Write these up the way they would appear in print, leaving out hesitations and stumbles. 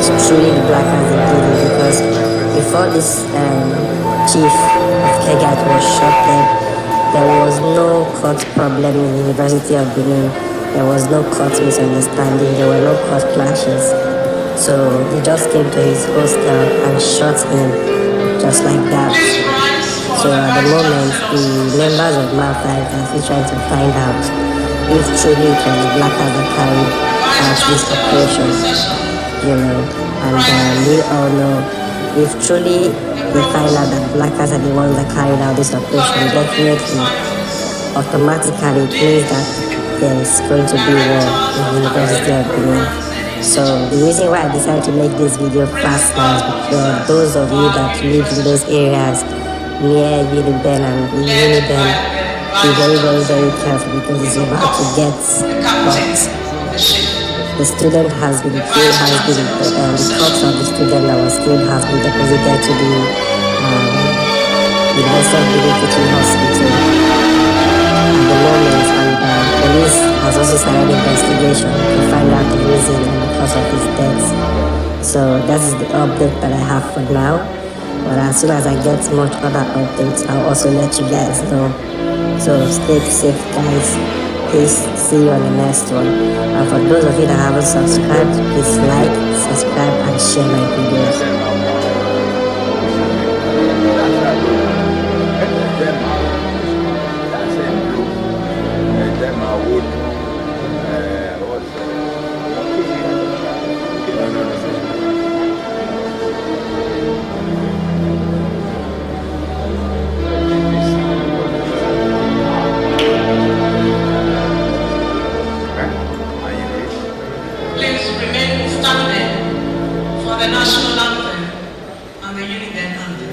it's truly the black as the bleeding, because before this chief of Kegat was shot dead, there was no court problem in the University of Benin. There was no court misunderstanding. There were no court clashes. So they just came to his hostel and shot him just like that. So at the moment, the members of MAF5 are still trying to find out if truly it was the blackers that carried out this operation, and we all know if truly they find out that blackers are the ones that carried out this operation, definitely, automatically it means that there's going to be war in the University of Benin. So the reason why I decided to make this video fast now is because those of you that live in those areas near Uniben and Uniben, be very, very, very careful, because it's about to get hot. The student has been killed, the corpse of the student that was killed has been deposited to the University of Benin Teaching Hospital at the moment, and police has also started investigation to find out the reason and the cause of his death. So that is the update that I have for now. But as soon as I get much other updates, I'll also let you guys know. So stay safe, guys. Please see you on the next one. And for those of you that haven't subscribed, please like, subscribe, and share my videos. The national anthem and the Univesity anthem.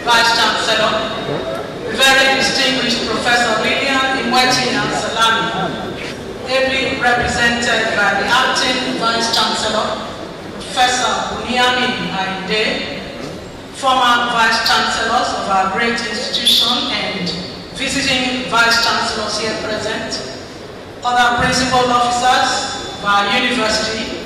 Vice Chancellor, very distinguished Professor William Imweti and Salami, ably represented by the Acting Vice Chancellor, Professor Bunyamin Aide, former Vice Chancellors of our great institution and visiting Vice Chancellors here present, other principal officers of our university,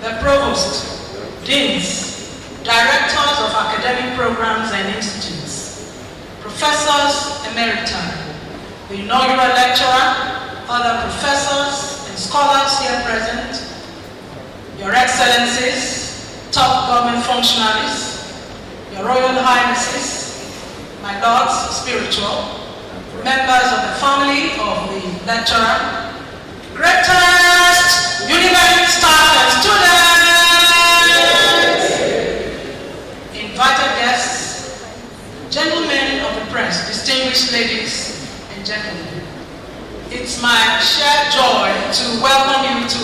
the Provost provosts, deans, directors of academic programs and institutes, professors emerita, the inaugural lecturer, other professors and scholars here present, Your Excellencies, top government functionaries, Your Royal Highnesses, my lords spiritual, members of the family of the lecturer, greatest Univesity staff and students, invited guests, gentlemen of the press, distinguished ladies and gentlemen. It's my shared joy to welcome you to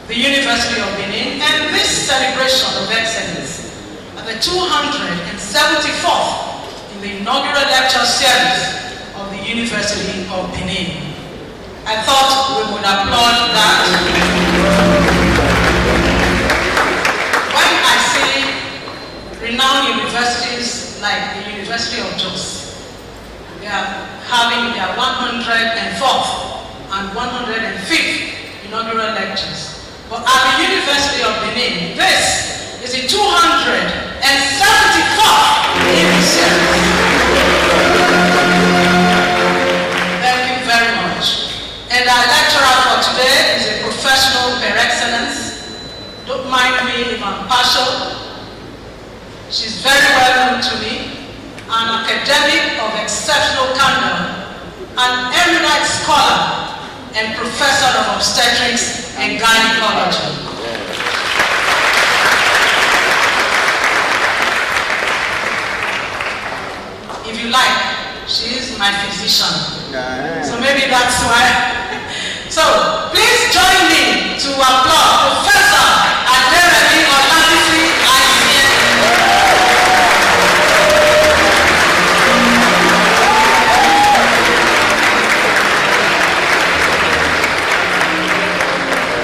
the University of Benin and this celebration of excellence at the 274th in the inaugural lecture series of the University of Benin. I thought we would applaud that. When I see renowned universities like the University of Jos, they are having their 104th and 105th inaugural lectures. But at the University of Benin, this is the 274th in the series. Thank you very much. And our lecturer for today is a professional par excellence. Don't mind me if I'm partial. She's very well known to me, an academic of exceptional candor, an eminent scholar, and professor of obstetrics and gynecology. If you like, she is my physician. So maybe that's why. So please join me to applaud Professor Aderemi Olabisi Aisien.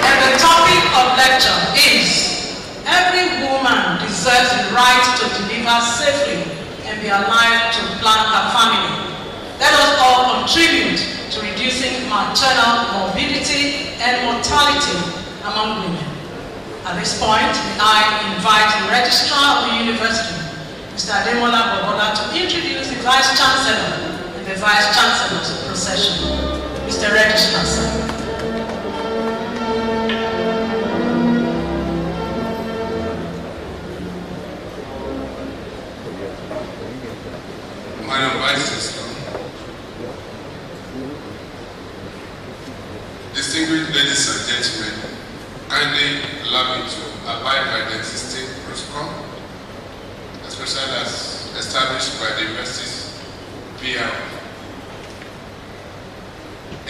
And the topic of lecture is, every woman deserves the right to deliver safely and be alive to plan her family. Let us all contribute to reducing maternal morbidity and mortality among women. At this point, I invite the Registrar of the University, Mr. Ademola Bobola, to introduce the Vice Chancellor and the Vice Chancellor's procession. Mr. Registrar, sir. Madam Vice Chancellor, distinguished ladies and gentlemen, kindly allow me to abide by the existing protocol, especially as established by the university's PR.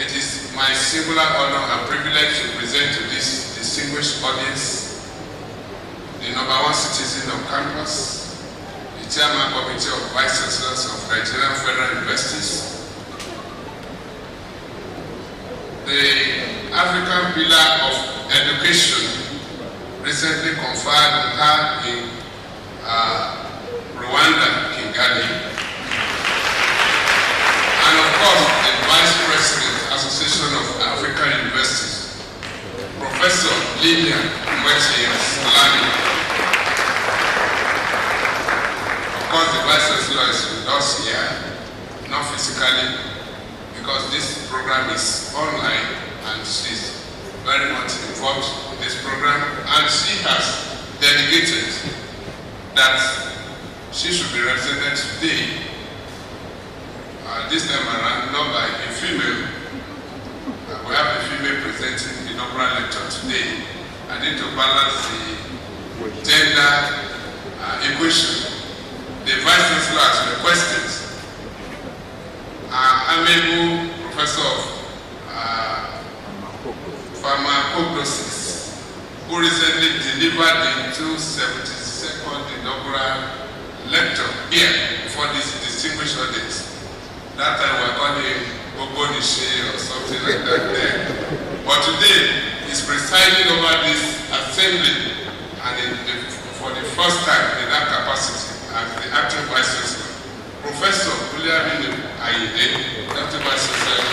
It is my singular honor and privilege to present to this distinguished audience the #1 citizen of campus, the Chairman Committee of Vice Chancellors of Nigerian Federal Universities, the African Pillar of Education recently conferred on her in Rwanda, Kigali, and of course the Vice President, Association of African Universities, Professor Lilian Salami. Of course the Vice Chancellor is with us here, not physically, because this program is online and she's very much involved in this program, and she has delegated that she should be represented today, this time around, not by a female. We have a female presenting the inaugural lecture today. I need to balance the gender equation. The Vice Chancellor has requested amiable Professor of Pharmacognosis, who recently delivered the 272nd inaugural lecture here before this distinguished audience. That time we were calling Obonishi or something like that there. But today, he's presiding over this assembly, and for the first time in that capacity as the acting Vice Chancellor, Professor Olabisi Aide, Dr. Vice Chancellor.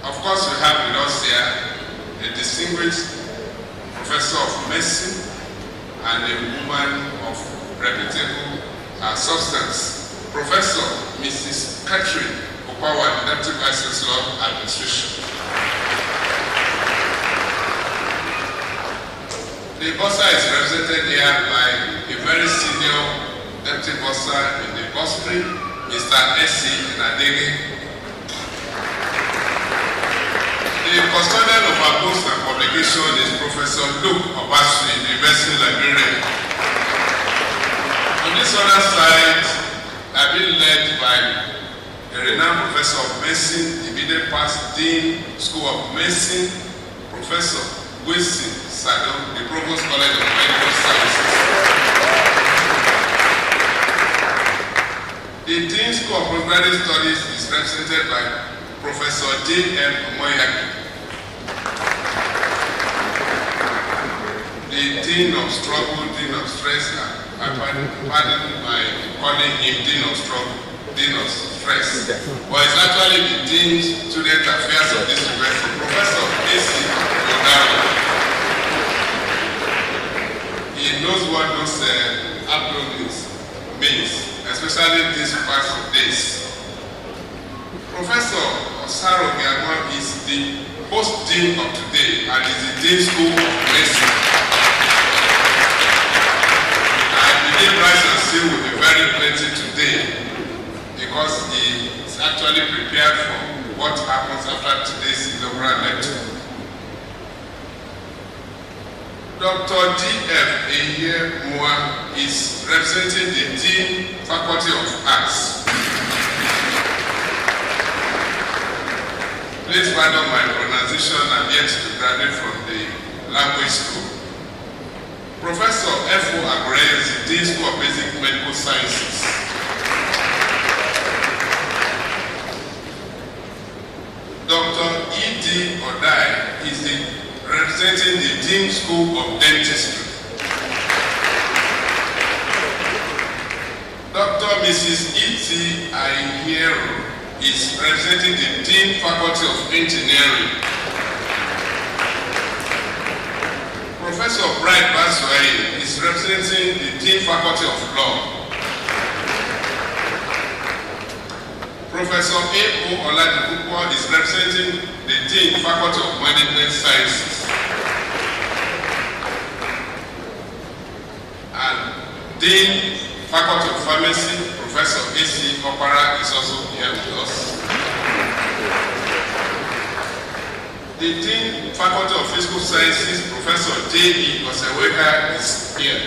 Of course, we have with us here a distinguished professor of medicine and a woman of reputable substance, Professor Mrs. Catherine Opawa, Deputy Vice Chancellor of Administration. The bursar is represented here by a very senior deputy bursar in the bursary, Mr. S.C. Aderemi. The custodian of our books and publication is Professor Luke Obasi, the University Librarian. On this other side, I've been led by a renowned professor of medicine, immediate past Dean, School of Medicine, Professor Wilson Sado, the Provost College of Medical Sciences. The Dean School of Postgraduate Studies is represented by Professor J.M. Omoyaki. The Dean of Struggle, Dean of Stress, pardon my calling him Dean of Struggle, Dean of Stress, but it's actually the Dean Student Affairs of this university, Professor A.C. Odawa. He knows what those acronyms means, especially these past days. Professor Osaro Giagwa is the post-dean of today and is the Dean School of Medicine. I believe Rice and Steel will be very plenty today because he is actually prepared for what happens after today's inaugural lecture. Dr. D.F. Mua is representing the Dean Faculty of Arts. Please pardon my pronunciation, I'm yet to graduate from the language school. Professor F.O. Agure is the Dean School of Basic Medical Sciences. Dr. E.D. Odai is representing the Dean School of Dentistry. Dr. Mrs. E.T. Aihero is representing the Dean Faculty of Engineering. Professor Bright Baswai is representing the Dean Faculty of Law. Professor A.O. Olabisi is representing the Dean Faculty of Management Sciences. And Dean Faculty of Pharmacy, Professor A.C. Opara is also here with us. The Dean Faculty of Physical Sciences, Professor J.E. Oseweka is here.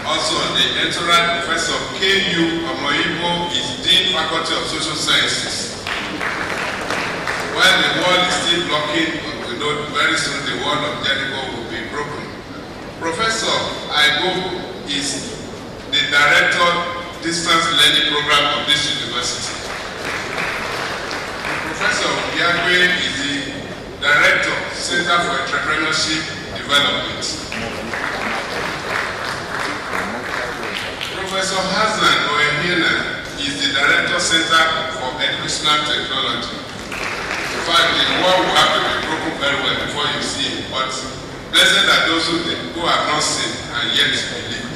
Also, the Entourage Professor K.U. Omoyibo is Dean Faculty of Social Sciences. While the wall is still blocking, we know very soon the wall of Jericho will be broken. Professor Aigo is the Director Distance Learning Program of this university. Professor Yagwe is the Director Center for Entrepreneurship Development. Professor Hassan Oehina is the Director Center for Educational Technology. In fact, the wall will have to be broken very well before you see it, but blessed are those who have not seen and yet believe.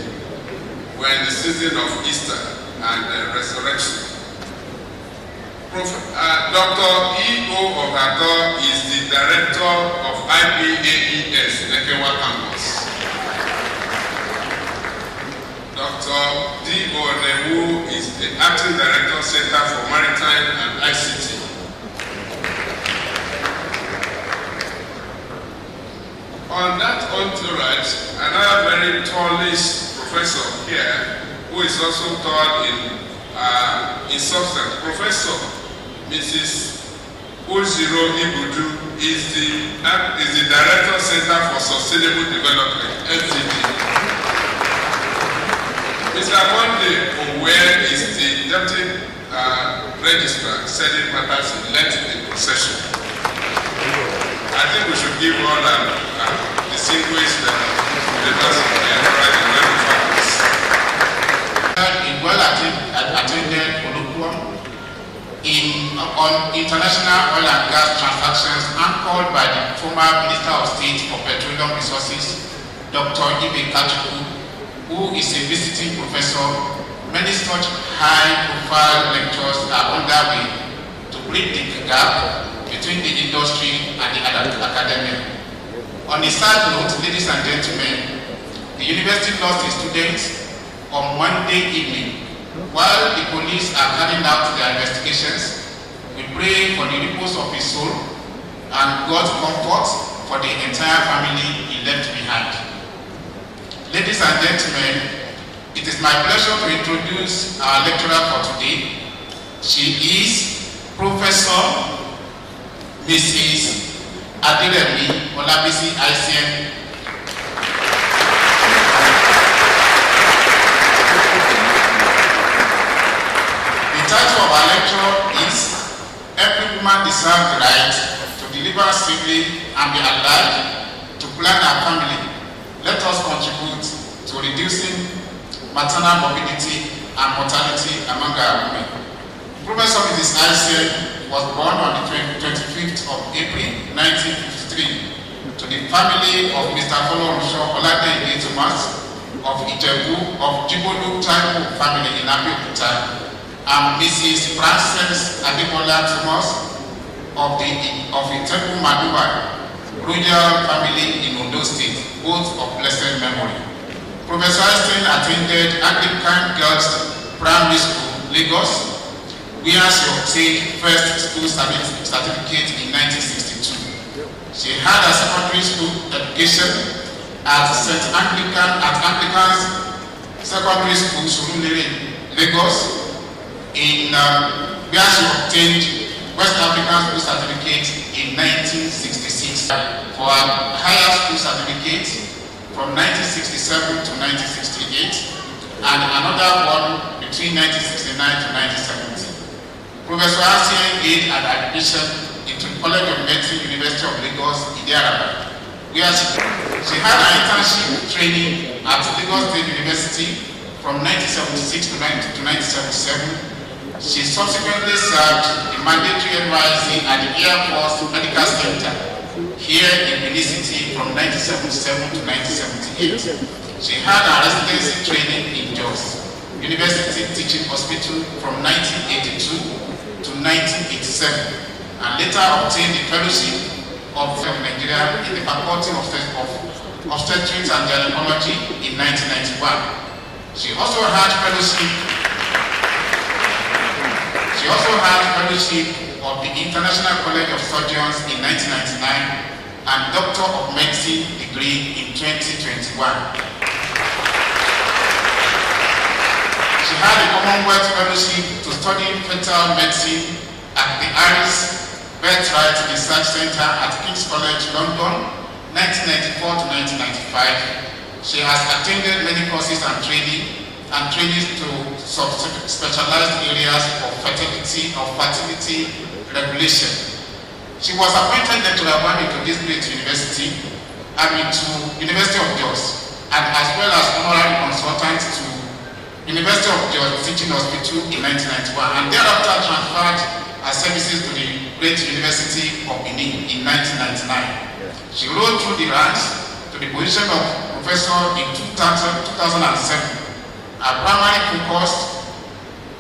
We're in the season of Easter and resurrection. Dr. E.O. Ogato is the Director of IPAES, Nekewa Campus. Dr. D.O. Newu is the Acting Director, Center for Maritime and ICT. On that entourage, another very tallish professor here, who is also taught in substance, Professor Mrs. Ojiro Ibudu is the Director Center for Sustainable Development, FDD. Mr. Monday Owe is the Deputy Registrar, Senate Matters in Legislative Procession. I think we should give all distinguished members of the entourage and learning faculties. In well attended colloquium on on international oil and gas transactions anchored by the former Minister of State for Petroleum Resources, Dr. Ibe Kachuku, who is a visiting professor. Many such high-profile lectures are underway to bridge the gap between the industry and the academia. On a side note, ladies and gentlemen, the university lost a student on Monday evening. While the police are carrying out their investigations, we pray for the repose of his soul and God's comfort for the entire family he left behind. Ladies and gentlemen, it is my pleasure to introduce our lecturer for today. She is Professor Mrs. Aderemi Olabisi Aisien. The title of our lecture is Every Woman Deserves the Right to Deliver Safely and Be Alive to Plan Her Family. Let us contribute to reducing maternal morbidity and mortality among our women. Professor Mrs. Aisien was born on the 25th of April 1953 to the family of Mr. Olabisi Thomas of Ijebu of Jibolu Taiwo family in Abeokuta and Mrs. Frances Adebola Thomas of Ijebu Maduwa Royal family in Ondo State, both of blessed memory. Professor Aisien attended Anglican Girls Primary School, Lagos, where she obtained first school certificate in 1962. She had a secondary school education at Anglican's Secondary School, Surulere, Lagos, where she obtained West African School Certificate in 1966. For a higher school certificate from 1967 to 1968, and another one between 1969 to 1970. Professor Aisien gained an admission into the College of Medicine, University of Lagos, Idiaraba, where she had an internship training at Lagos State University from 1976 to 1977. She subsequently served the mandatory NYSC at the Air Force Medical Center here in Benin City from 1977 to 1978. She had a residency training in Jos University Teaching Hospital from 1982 to 1987 and later obtained the fellowship of Nigeria in the Faculty of Obstetrics and Gynaecology in 1991. She also had fellowship of the International College of Surgeons in 1999 and Doctor of Medicine degree in 2021. She had a Commonwealth Fellowship to study fetal medicine at the Irish Birthright Research Center at King's College, London, 1994 to 1995. She has attended many courses and trainings to specialized areas of fertility regulation. She was appointed lecturer one to this great university and to University of Jos, and as well as honorary consultant to University of Jos Teaching Hospital in 1991, and thereafter transferred her services to the great University of Benin in 1999. She rose through the ranks to the position of professor in 2007. Her primary focus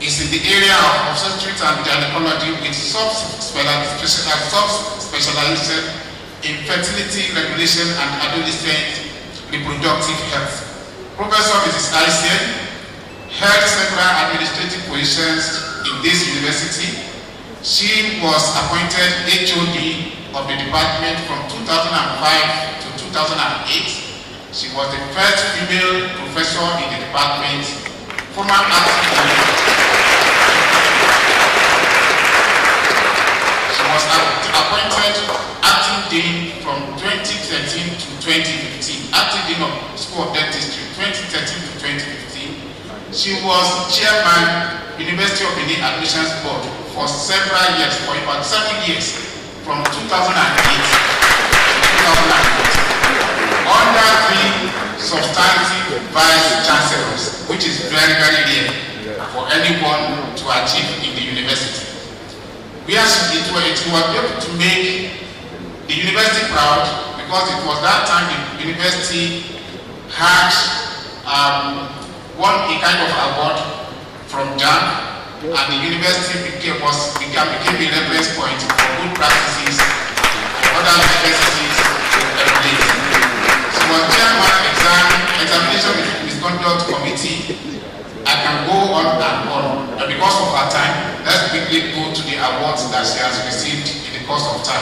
is in the area of obstetrics and gynecology with sub-specialization in fertility regulation and adolescent reproductive health. Professor Mrs. Aisien held several administrative positions in this university. She was appointed HOD of the department from 2005 to 2008. She was the first female professor in the department, former She was appointed acting dean from 2013 to 2015, acting dean of School of Dentistry 2013 to 2015. She was chairman University of Benin Admissions Board for several years, for about 7 years, from 2008 to 2014. Under 3 substantive vice chancellors, which is very, very rare for anyone to achieve in the university. it was able to make the university proud, because it was that time the university had won a kind of award from JAM, and the university became a reference point for good practices for other universities to emulate. She was chairman examination misconduct committee. I can go on and on, but because of our time, let's quickly go to the awards that she has received in the course of time.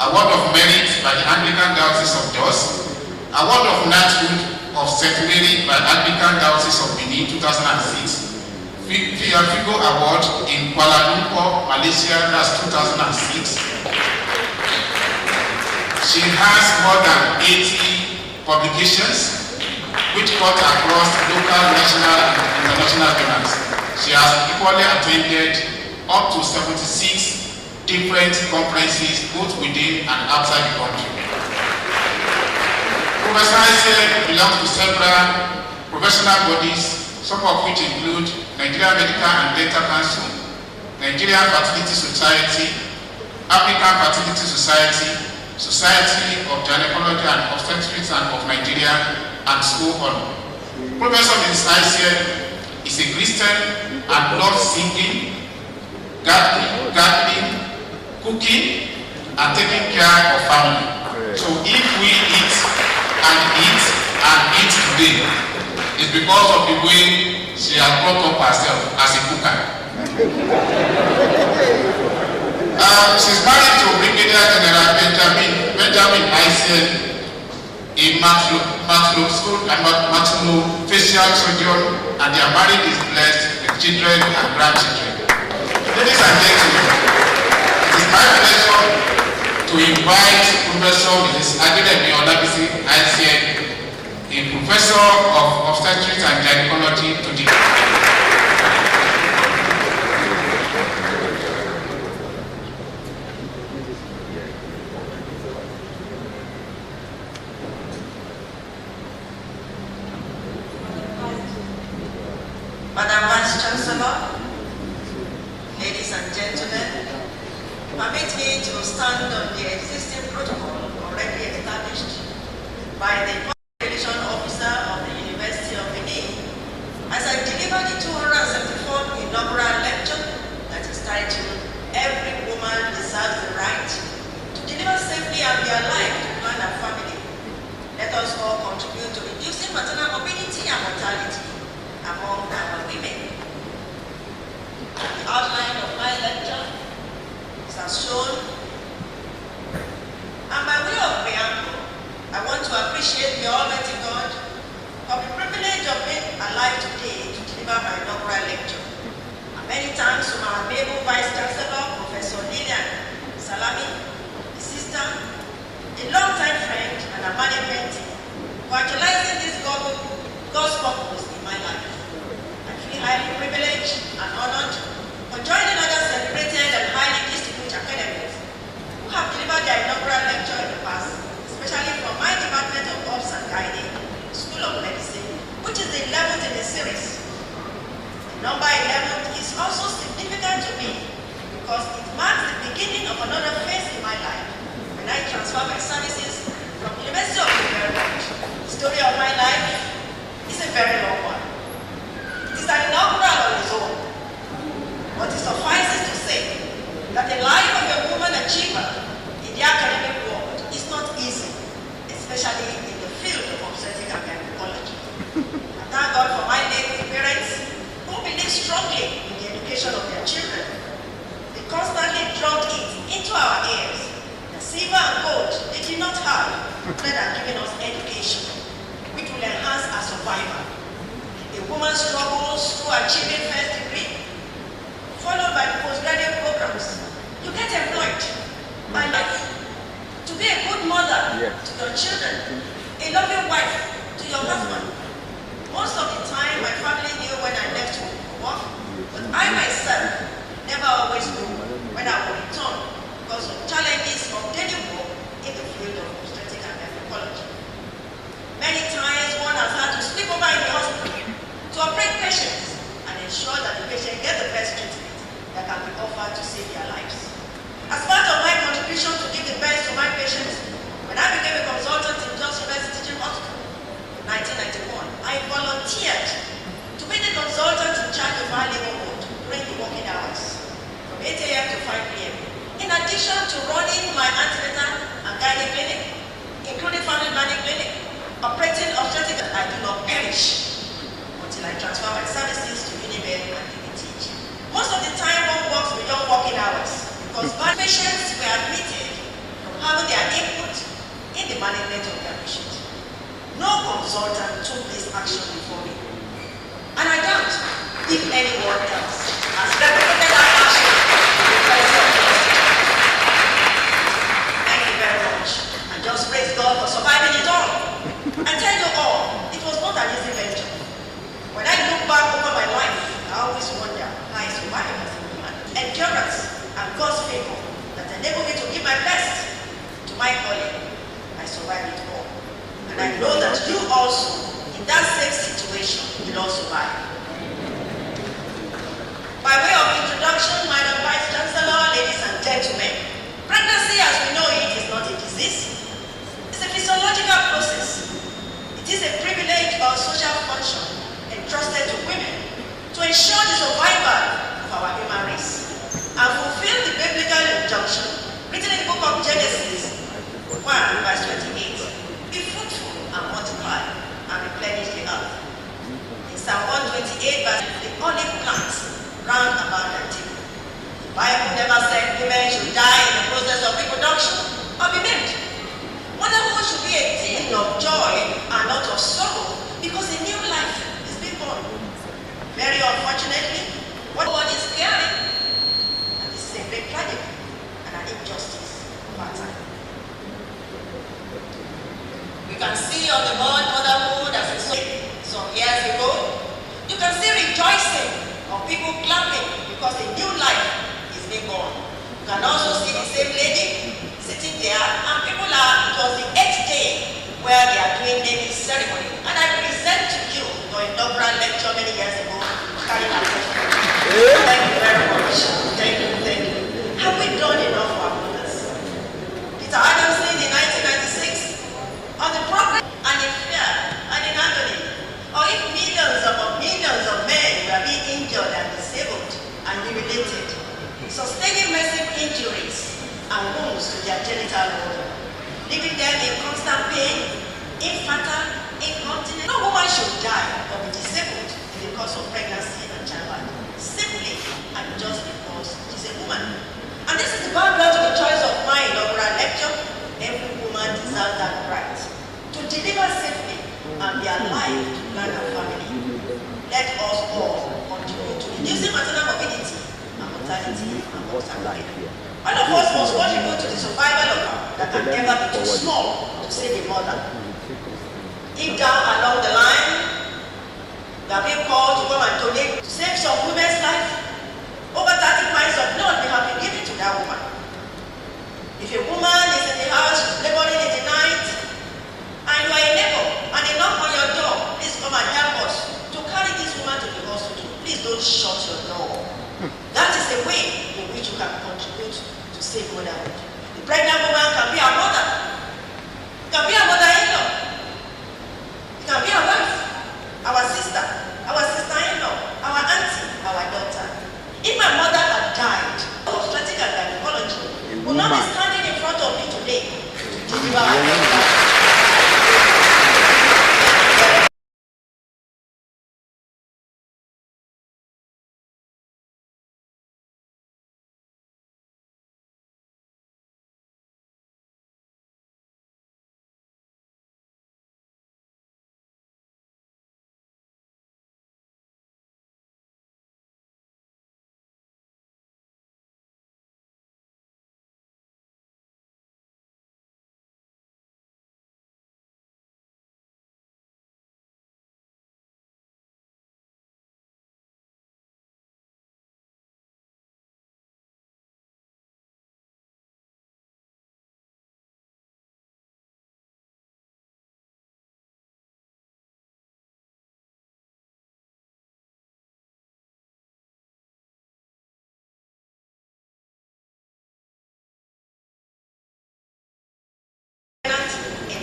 Award of Merit by the Anglican Diocese of Jos, Award of Knighthood of St. Mary by Anglican Diocese of Benin 2006, Figo Award in Kuala Lumpur, Malaysia, that's 2006. She has more than 80 publications which cut across local, national, and international journals. She has equally attended up to 76 different conferences, both within and outside the country. Professor Aisien belongs to several professional bodies, some of which include Nigerian Medical and Dental Council, Nigerian Fertility Society, African Fertility Society, Society of Gynaecology and Obstetrics of Nigeria, and so on. Professor Mrs. Aisien is a Christian and loves singing, gardening, cooking, and taking care of family. So if we eat and eat and eat today, it's because of the way she has brought up herself as a cooker. She's married to Brigadier General Benjamin Aisien, a maxillofacial surgeon, and their marriage is blessed with children and grandchildren. Ladies and gentlemen, it is my pleasure to invite Professor Mrs. Aderemi Olabisi Aisien, a professor of Obstetrics and Gynaecology, to the Madam Vice Chancellor, ladies and gentlemen, permit me to stand on the existing protocol already established by the Publication Officer of the University of Benin as I deliver the 274th inaugural lecture that is titled "Every Woman Deserves the Right to Deliver Safely and Be Alive to Plan a Family." Let us all contribute to reducing maternal morbidity and mortality among our women. The outline of my lecture is as shown, and by way of preamble, I want to appreciate the Almighty God for the privilege of being alive today to deliver my inaugural lecture. And many thanks to my amiable Vice Chancellor, Professor Lilian Salami, a sister, a long-time friend, and a management team for actualizing this God's purpose in my life. I feel highly privileged and honored for joining other celebrated and highly distinguished academics who have delivered their inaugural lecture in the past, especially from my Department of Obs and Gynae, School of Medicine, which is the 11th in the series. The number 11 is also significant to me because it marks the beginning of another phase in my life when I transfer my services from the University of Maryland. The story of my life is a very long one. It is an inaugural on its own, but it suffices to say that the life of a woman achiever in the academic world is not easy, especially in the field of obstetrics and gynaecology. I thank God for my late parents who believe strongly in the education of their children. They constantly drummed it into our ears. The silver and gold they did not have, rather than giving us education, which will enhance our survival. A woman struggles through achieving first degree, followed by postgraduate programs. You get employed by life to be a good mother to your children, a loving wife to your husband. Most of the time, my family knew when I left for work, but I myself never always knew when I would return because of challenges of daily work in the field of obstetrics and gynaecology. Many times, one has had to sleep over in the hospital to operate patients and ensure that the patient gets the best treatment that can be offered to save their lives. gynae clinic, including family planning clinic, operating obstetrics. I do not perish until I transfer my services to Univesity and teach. Most of the time, one works beyond working hours because bad patients were admitted from having their input in the management of their patient. No consultant took this action before me. And I doubt if anyone else has replicated that action in the place of justice. Thank you very much. And just praise God for surviving it all. I tell you all, it was not an easy venture. When I look back over my life, I always wonder how I survived as a woman. Endurance and God's favor that enabled me to give my best to my calling. I survived it all. And I know that you also, in that same situation, will also survive. By way of introduction, Madam Vice Chancellor, ladies and gentlemen, pregnancy as we know it is not a disease. It's a physiological process. It is a privilege or social function entrusted to women to ensure the survival of our human race and fulfill the biblical injunction written in the book of Genesis 1 verse 28. Be fruitful and multiply and replenish the earth. In Psalm 128 verse, the olive plants round about the table. The Bible never said women should die in the process of reproduction or be maimed. Motherhood should be a thing of joy and not of sorrow because a new life is being born. Very unfortunately, what one is caring, and this is a great tragedy and an injustice of our time. You can see on the board motherhood as it was some years ago. You can see rejoicing of people clapping because a new life is being born. You can also see the same lady sitting there and people are, it was the 8th day where they are doing naming ceremony. And I present to you your inaugural lecture many years ago, carrying out. Thank you very much. Thank you, thank you. Have we done enough for our mothers? Peter Adamson in 1996 on the program and in fear and in agony, or if millions of men were being injured and disabled and humiliated, sustaining massive injuries and wounds to their genital organ, leaving them in constant pain, infertile, incontinent. No woman should die or be disabled in the course of pregnancy and childbirth, simply and just because she's a woman. And this is the background to the choice of my inaugural lecture. Every woman deserves that right to deliver safely and be alive to plan a family. Let us all contribute to reducing maternal morbidity and mortality and mortality. All of us must contribute to the survival of her that can never be too small to save a mother. If down along the line, we are being called to come and donate to save some women's life, over 30 pints of blood may have been given to that woman. If a woman is in the house, she's laboring in the night, and you are a neighbor, and they knock on your door, please come and help us to carry this woman to the hospital. Please don't shut your door. That is a way in which you can contribute to save motherhood. The pregnant woman can be a mother, can be a mother-in-law, it can be a wife, our sister-in-law, our auntie, our daughter. If my mother had died of obstetrics and gynecology, would not be standing in front of me today to deliver her daughter.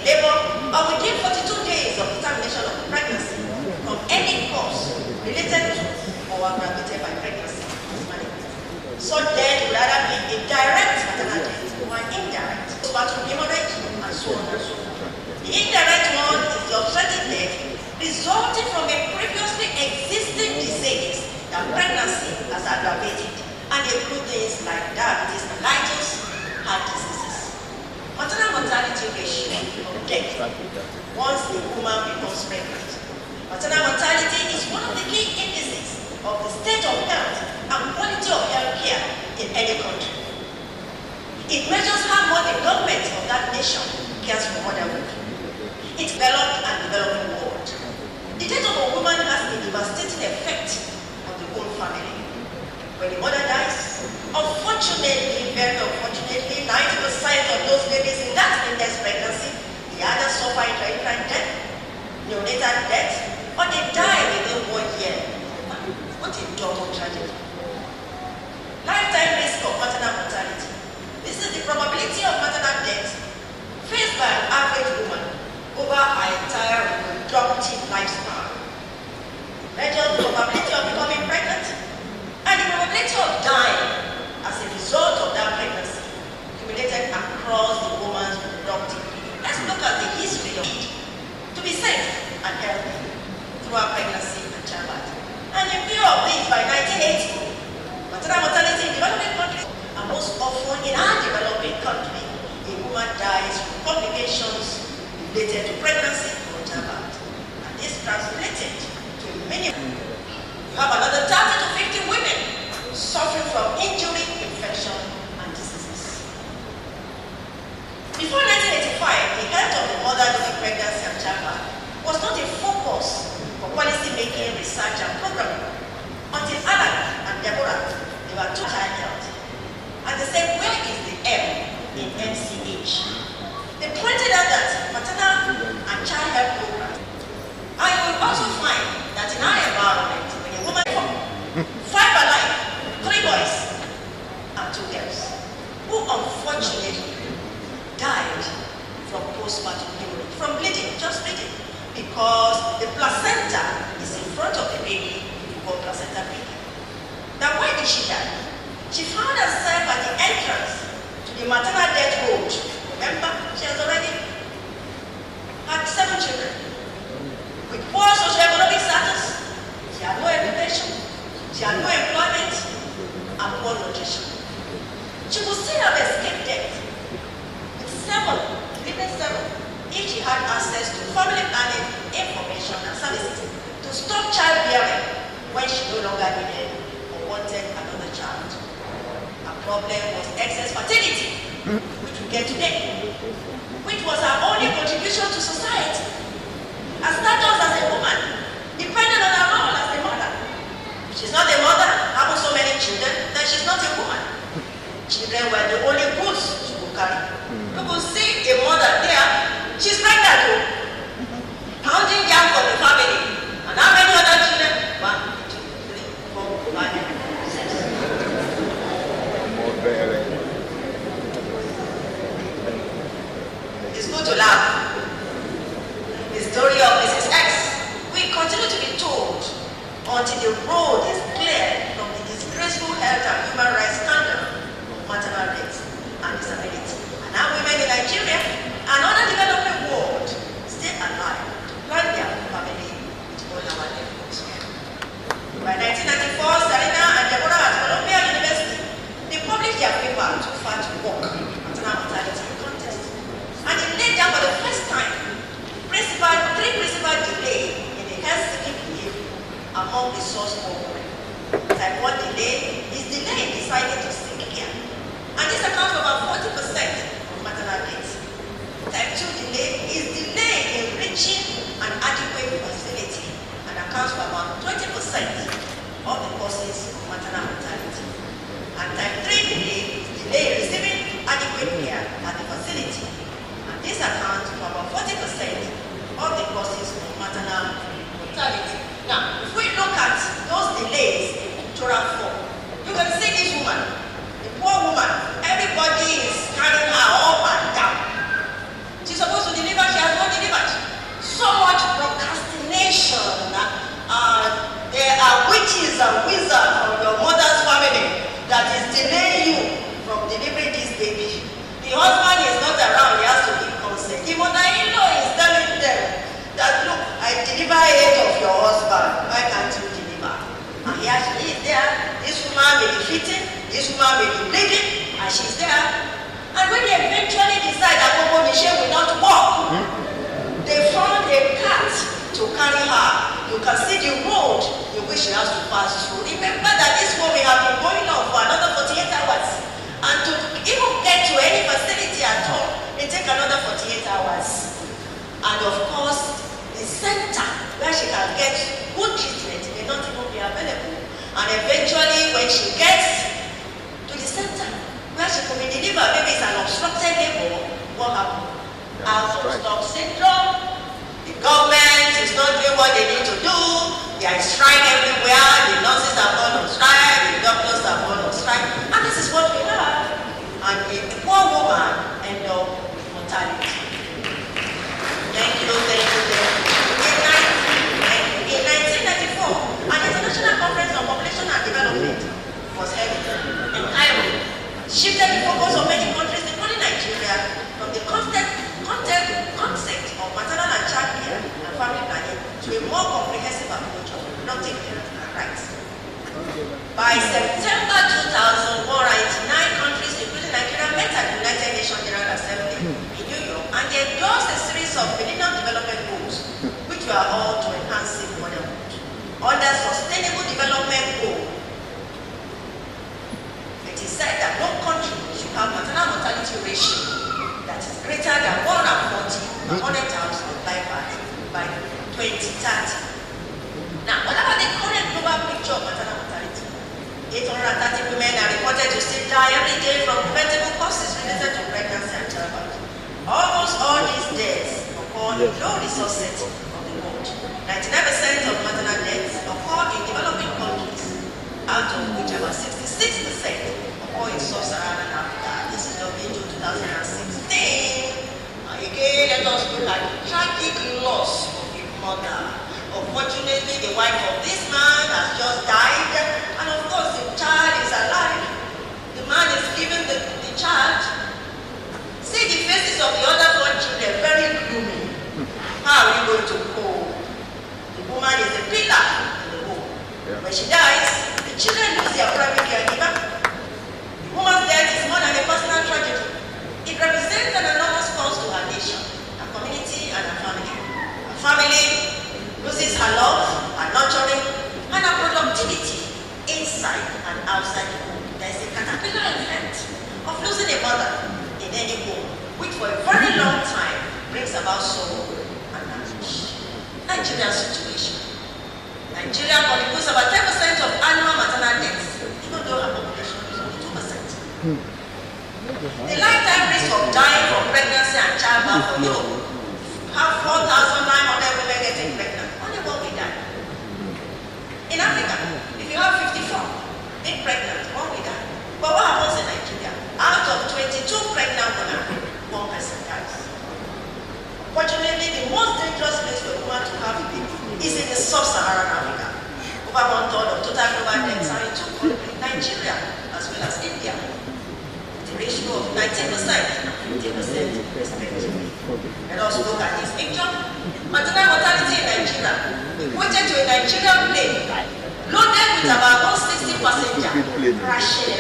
Labor or within 42 days of the termination of the pregnancy from any cause related to or aggravated by pregnancy. Such death would either be a direct maternal death or an indirect. But hemorrhage once a woman becomes pregnant. Maternal mortality is one of the key indices of the state of health and quality of health care in any country. It measures how much the government of that nation cares for motherhood. It's developed and developing world. The death of a woman has a devastating effect on the whole family. When the mother dies, unfortunately, very unfortunately, 90% of those babies in that index pregnancy, they either suffer intrauterine death, neonatal death, or they die within 1 year. What a double tragedy. Lifetime risk of maternal mortality. This is the probability of maternal death faced by an average woman over her entire reproductive lifespan. Measures the probability of becoming pregnant and the probability of dying as a result of that pregnancy accumulated across the woman's reproductive. Let's look at the history of it. To be safe and healthy throughout pregnancy and childbirth. And in view of this, by 1980, maternal mortality in developing countries, and most often in our developing country, a woman dies from complications related to pregnancy or childbirth. And this translated to a minimum. You have another 30 to 50 women suffering from injury, infection, and diseases. Before 1985, the health of the mother during pregnancy and childbirth was not a focus for policy making, research, and programming. Until Alan and Deborah, they were two child health. And they said, where is the M in MCH? They pointed out that maternal and child health program. And you will also find that in our environment, when a woman 5 alive, 3 boys and 2 girls, who unfortunately died from postpartum hemorrhage, from bleeding, just bleeding, because the placenta is in front of the baby, called placenta baby. Now, why did she die? She found herself at the entrance to the maternal death road. Remember, she has already had 7 children. With poor socioeconomic status, she had no education, she had no employment, and poor nutrition. She would still have escaped death with 7, if she had access to family planning information and services to stop childbearing when she no longer needed or wanted another child. Her problem was excess fertility, which we get today, which was her only contribution to society. Her status as a woman depended on her role as a mother. If she's not a mother, having so many children, then she's not a woman. Children were the only goods she could carry. You could see a mother there, she's pregnant too, pounding down for the family. And how many other children? 1, 2, 3, 4, 5, 6. It's good to laugh. The story of Mrs. X will continue to be told until the road is cleared from the disgraceful health and human rights scandal of maternal death and disability. And now women in Nigeria and other developing world stay alive to plan their family with all our efforts. By 1994, Serena and Deborah at Columbia University, they published their paper Too Far to Walk, Maternal Mortality Contest. And it laid down for the first time 3 principal delays in the health-seeking behavior among the source of women. Type 1 delay is delay in deciding to seek care. And this accounts for about 40% of maternal deaths. Type 2 delay is delay in reaching an adequate facility and accounts for about 20% of the causes of maternal mortality. And type 3 delay is delay in receiving adequate care at the facility. And this accounts for about 40% of the causes of maternal mortality. Now, if we look at those delays in pictorial form, you can see this woman, the poor woman, everybody is carrying her up and down. She's supposed to deliver, she has not delivered. So much procrastination. There are witches and wizards from your mother's family that is delaying you from delivering this baby. The husband is not around, he has to give consent. The mother-in-law is telling them that, look, I deliver aid of your husband, why can't you deliver? And here she is there, this woman may be fitting, this woman may be bleeding, and she's there. And when they eventually decide that Bobo Michelle will not work, they to carry her. You can see the road in which she has to pass through. Remember that this one we have been going on for another 48 hours. And to even get to any facility at all, it takes another 48 hours. And of course, the center where she can get good treatment may not even be available. And eventually, when she gets to the center where she can be delivered, maybe it's an obstructed labor, what happens? Out of stock syndrome. The government is not doing what they need to do. There is strike everywhere. The nurses are gone on strike. The doctors are gone on strike. And this is what we have. And a poor woman ends up with mortality. Thank you. In 1994, an international conference on population and development was held in Cairo. Shifted the focus of many countries, including Nigeria, from the concept of maternal and child care and family planning to a more comprehensive approach of reproductive health and rights. By September 2000, 199 countries, including Nigeria, met at the United Nations General Assembly in New York, and they endorsed a series of Millennium Development Goals, which were all to enhance safe motherhood. Under Sustainable Development Goal, it is said that no country should have maternal mortality ratio that is greater than 140 per 100,000 live births by 2030. Now, what about the current global picture of maternal mortality? 830 women are reported to still die every day from preventable causes related to pregnancy and childbirth. Almost all these deaths occur in low-resource settings of the world. 99% of maternal deaths occur in developing countries, out of which about 66% occur in sub-Saharan Africa. This is WHO 2016. Again, let us look at the tragic loss of a mother. Unfortunately, the wife of this man has just died, and of course, the child is alive. The man is giving the child. See the faces of the other four children, very gloomy. How are you going to cope? The woman is the pillar in the home. When she dies, the children lose their primary caregiver. The woman's death is more than a personal tragedy. It represents an enormous cost to her nation, her community, and her family. Her family loses her love, her nurturing, and her productivity inside and outside the home. There is a caterpillar effect of losing a mother in any home, which for a very long time brings about sorrow and anguish. Nigerian situation. Nigeria contributes about 10% of annual maternal deaths, even though her population is only 2%. The lifetime risk of dying from pregnancy and childbirth for Europe have 4,900 women getting pregnant. Only one will die. In Africa, if you have 54 being pregnant, one will die. But what happens in Nigeria? Out of 22 pregnant women, 1% dies. Fortunately, the most dangerous place for a woman to have a baby is in the sub-Saharan Africa. Over 1/3 of total global deaths are in two countries, Nigeria as well as India. The ratio of 19% and 50% respectively. Let us look at this picture. Maternal mortality in Nigeria equated to a Nigerian plane loaded with about 160 passengers crashing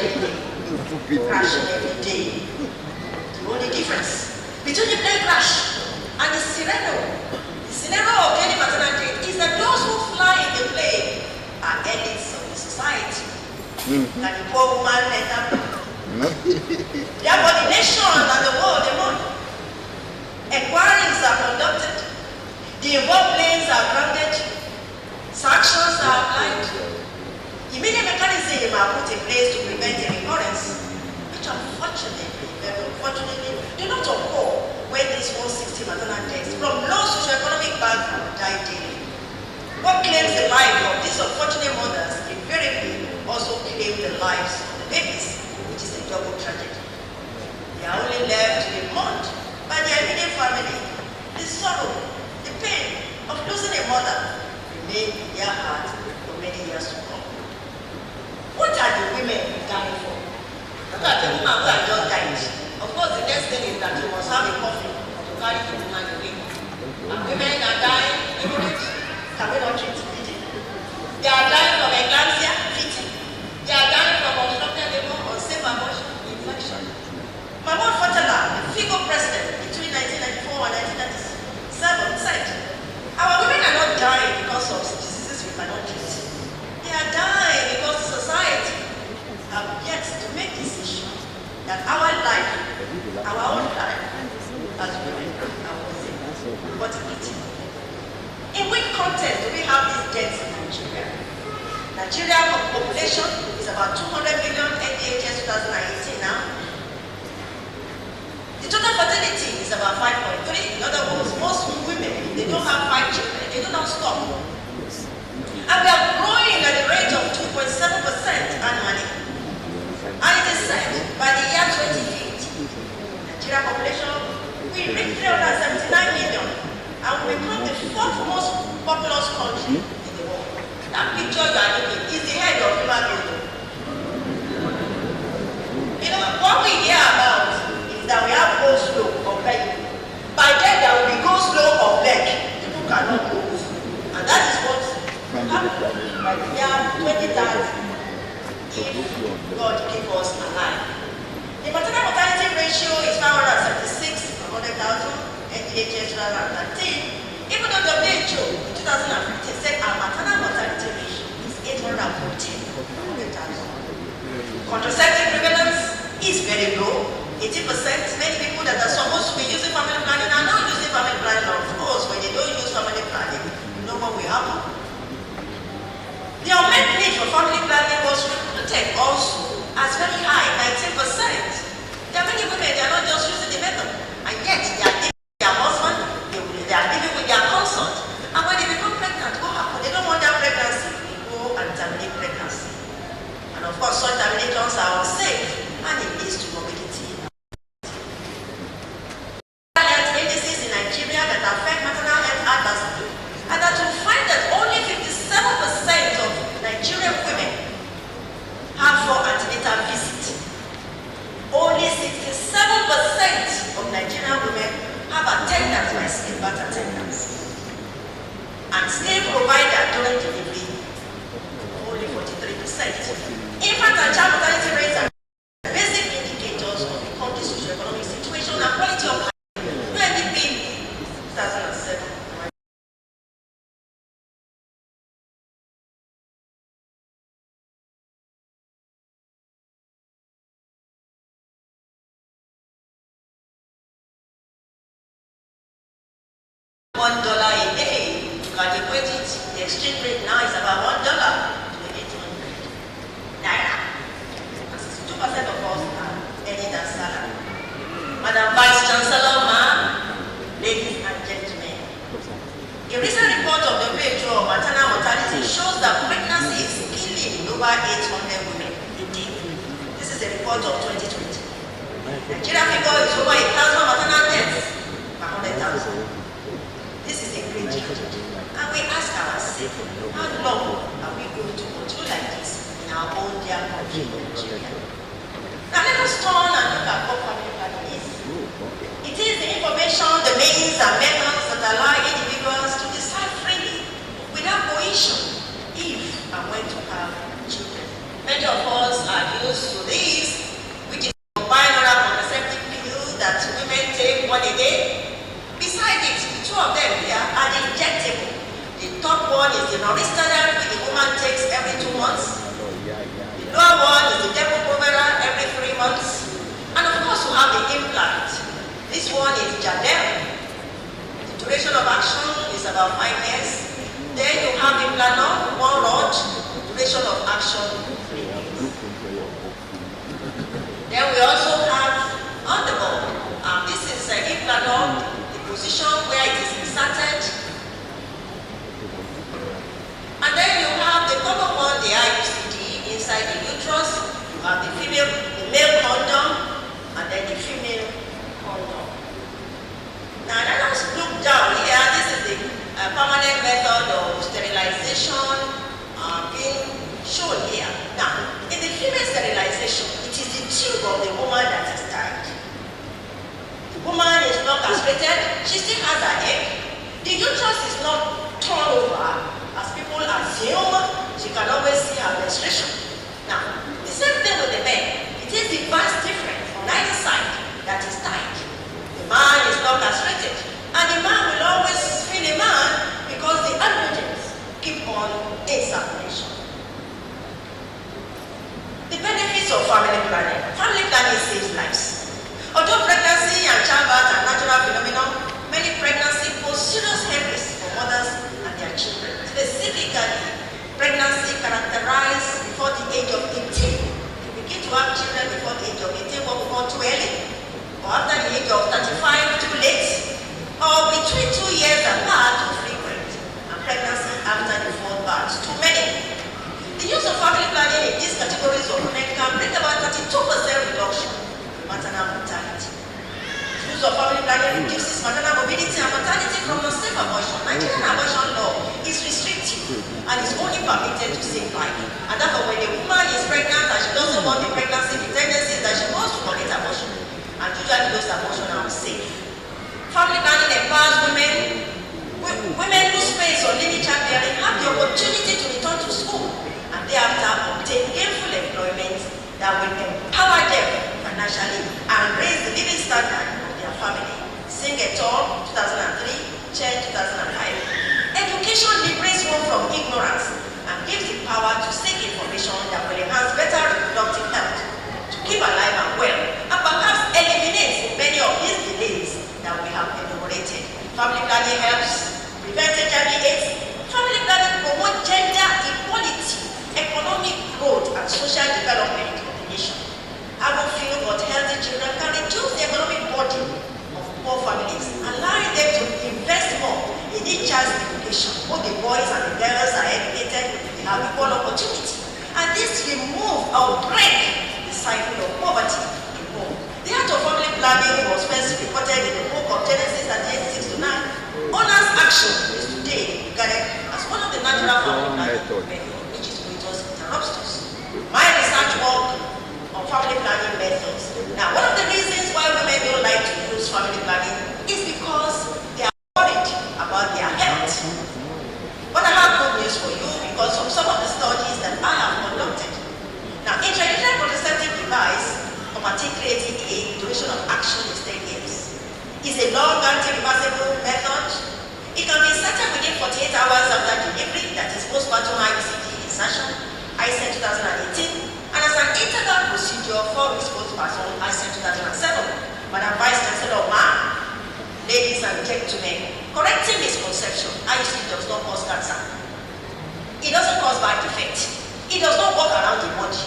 every day. The only difference between the plane crash and the scenario of any maternal death is that those who fly in the plane are elites of the society. And the poor woman let them. Therefore, the nation and the world, they want. Inquiries are conducted. The involved planes are grounded. Sanctions are applied. Immediate mechanisms are put in place to prevent a recurrence, which unfortunately, do not occur when these 160 maternal deaths from low socioeconomic background die daily. What claims the life of these unfortunate mothers invariably also claim the lives of the babies, which is a double tragedy. They are only left to be mourned by their immediate family. The sorrow, the pain of losing a mother remain in their hearts for many years to come. What are the women dying for? Look at the woman who had just died. Of course, the next thing is that you must have a coffin to carry the woman away. And women are dying, can we not treat it? They are dying from eclampsia, fitting. They are dying from obstructed labor, unsafe abortion, infection. Mahmoud Fatala, the FIGO president between 1994 and 1997, said, our women are not fertility is about 5.3. In other words, most women, they don't have 5 children, they do not stop. And we are growing at the rate of 2.7% annually. And it is said by the year 2050, Nigeria population will reach 379 million and will become the 4th most populous country in the world. That picture you are looking is the head of human being. You know, what we hear about is that we have go slow of leg. By then there will be go slow of leg. People cannot move. And that is what happened by the year 2030 if God keep us alive. The maternal mortality ratio is 576 per 100,000 NDHS 2013. Even though WHO in 2015 said our maternal mortality ratio is 814 per 100,000. Contraceptive prevalence is very low, 80%. Many people that are supposed to be using family planning are not using family planning. Of course, when they don't use family planning, you know what will happen. The unmet need for family planning was reported also as very high, 19%. There are many women, they are not just using the method, and yet they are living with their husband, they are living with their consort, and when they become pregnant, what happens? They don't want their pregnancy, they go and terminate pregnancy. And of course, such terminations are unsafe, and it leads to morbidity. Health indices in Nigeria that affect maternal health adversely, and that you find that only 57% of Nigerian women have for antenatal visit. Only 67% of Nigerian women have attendance by skilled birth attendants. And skilled provider during delivery, only 43%. Infant and child mortality rates are basic indicators of the country's socio-economic situation and quality of life. UNDP 2007. $1 a day, you can equate it. The exchange rate now is about $1 to 800 naira. 62% of us are earning that salary. Madam Vice Chancellor, ma'am, ladies and gentlemen, a recent report of the WHO of maternal mortality shows that pregnancy is killing over 800 women a day. This is a report of 2020. Nigeria figure is over 1,000 maternal deaths per 100,000. This is a great challenge. And we ask ourselves, how long are we going to continue like this in our own dear country, Nigeria? Now let us turn and look at what family planning is. It is the information, the means and methods that allow individuals to decide freely, without coercion, if and when to have children. Many of us are used to this, which is a combined oral contraceptive pill that women take one a day. Besides it, the two of them here are injectable. The top one is the Noristadal, which the woman takes every 2 months. The lower one is the Depo-Provera every 3 months. And of course, you have the implant. This one is Aderemi. The duration of action is about 5 years. Then you have Implanol, 1 rod, duration of action 3 years. Then we also have on the board. This is Implanol. Position where it is inserted, and then you have the common one, the IUCD inside the uterus. You have the male condom, and then the female condom. Now let us look down here. This is the permanent method of sterilization being shown here. Now, in the female sterilization, it is the tube of the woman that is tied. Woman is not castrated, she still has her egg. The uterus is not torn over, as people assume. She can always see her menstruation. Now, the same thing with the men. It is the vast difference on either side that is tied. The man is not castrated, and the man will always feel a man because the androgens keep on in circulation. The benefits of family planning. Family planning saves lives. Although pregnancy and childbirth are natural phenomena, many pregnancies pose serious health risks for mothers and their children. Specifically, pregnancy characterized before the age of 18. You begin to have children before the age of 18, what we call too early, or after the age of 35, categories of women can bring about 32% reduction in maternal mortality. Use of family planning reduces maternal morbidity and mortality from unsafe abortion. Nigerian abortion law is restrictive and is only permitted to save life. And therefore, when a woman is pregnant and she doesn't want the pregnancy, the tendency is that she wants to commit abortion. And usually those abortions are unsafe. Family planning empowers women. Women who space or limit childbearing have the opportunity to return to school and thereafter obtain gainful employment that will empower them financially and raise the living standard of their family. Singh et al. 2003, Chen 2005. Education liberates one from ignorance and gives the power to seek information that will enhance better reproductive health, to keep alive and well, and perhaps eliminate many of these delays that we have enumerated. Family planning helps prevent HIV/AIDS. Family planning promotes gender equality, economic growth, and social development of the nation. Having but healthy children can reduce the economic burden of poor families, allowing them to invest more in each child's education. Both the boys and the girls are educated, they have equal opportunity. And this remove or break the cycle of poverty in home. The act of family planning was first reported in the book of Genesis 38:6-9. Owner's action is today regarded as one of the natural family planning methods, which is coitus interruptus. My research work on family planning methods. Now, one of the reasons why women don't like to use family planning is because they are worried about their health. But I have good news for you because of some of the studies that I have conducted. Now, intrauterine contraceptive device, particularly a duration of action is 10 years. It's a long-acting reversible method. It can be inserted within 48 hours after delivery, that is postpartum IUCD insertion, Aisien 2018, and as an integral procedure for weeks postpartum, Aisien 2007. Madam Vice Chancellor Ma, ladies and gentlemen, correcting misconception, IUCD does not cause cancer. It doesn't cause bad defect. It does not walk around the body.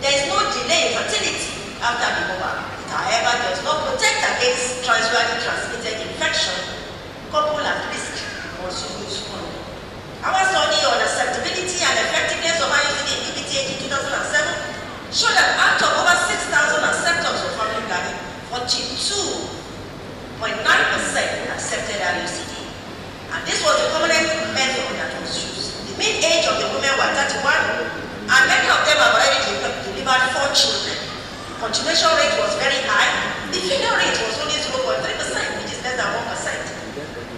There is no delay in fertility after removal. It, however, does not protect against transferally transmitted infection, coupled at risk once you use condom. Our study on acceptability and effectiveness of IUCD in PPTH in 2007 showed that out of over 6,000 acceptors of family planning, 42.9% accepted IUCD. And this was the prominent method that was used. The mean age of the women were 31, and many of them have already delivered 4 children. Continuation rate was very high. The failure rate was only 0.3%, which is less than 1%.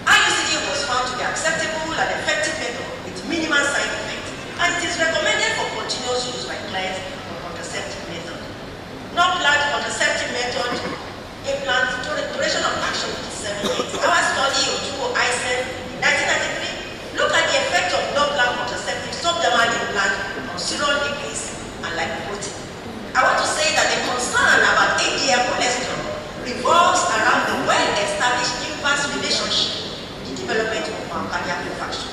IUCD was found to be acceptable and effective method with minimal side effects, and it is recommended for continuous use by clients of contraceptive method. Non-planned contraceptive method, implant duration of action is 7 years. Our study of Aisien in 1993 looked at the effect of non-planned contraceptive subdermal implant on serum lipids and lipoprotein. I want to say that the concern about HDL cholesterol revolves around the well-established inverse relationship in the development of myocardial infarction.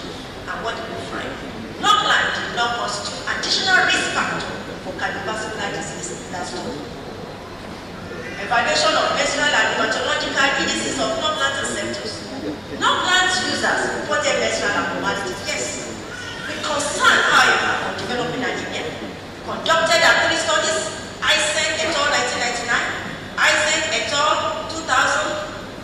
And what do we find? Non-planned did not constitute additional risk factor for cardiovascular disease in that study. Evaluation of menstrual and rheumatological indices of non-planned receptors. Non-planned users reported menstrual abnormality, yes. With concern, however, for developing anemia. Conducted at 3 studies, Aisien et al. 1999, Aisien et al. 2000,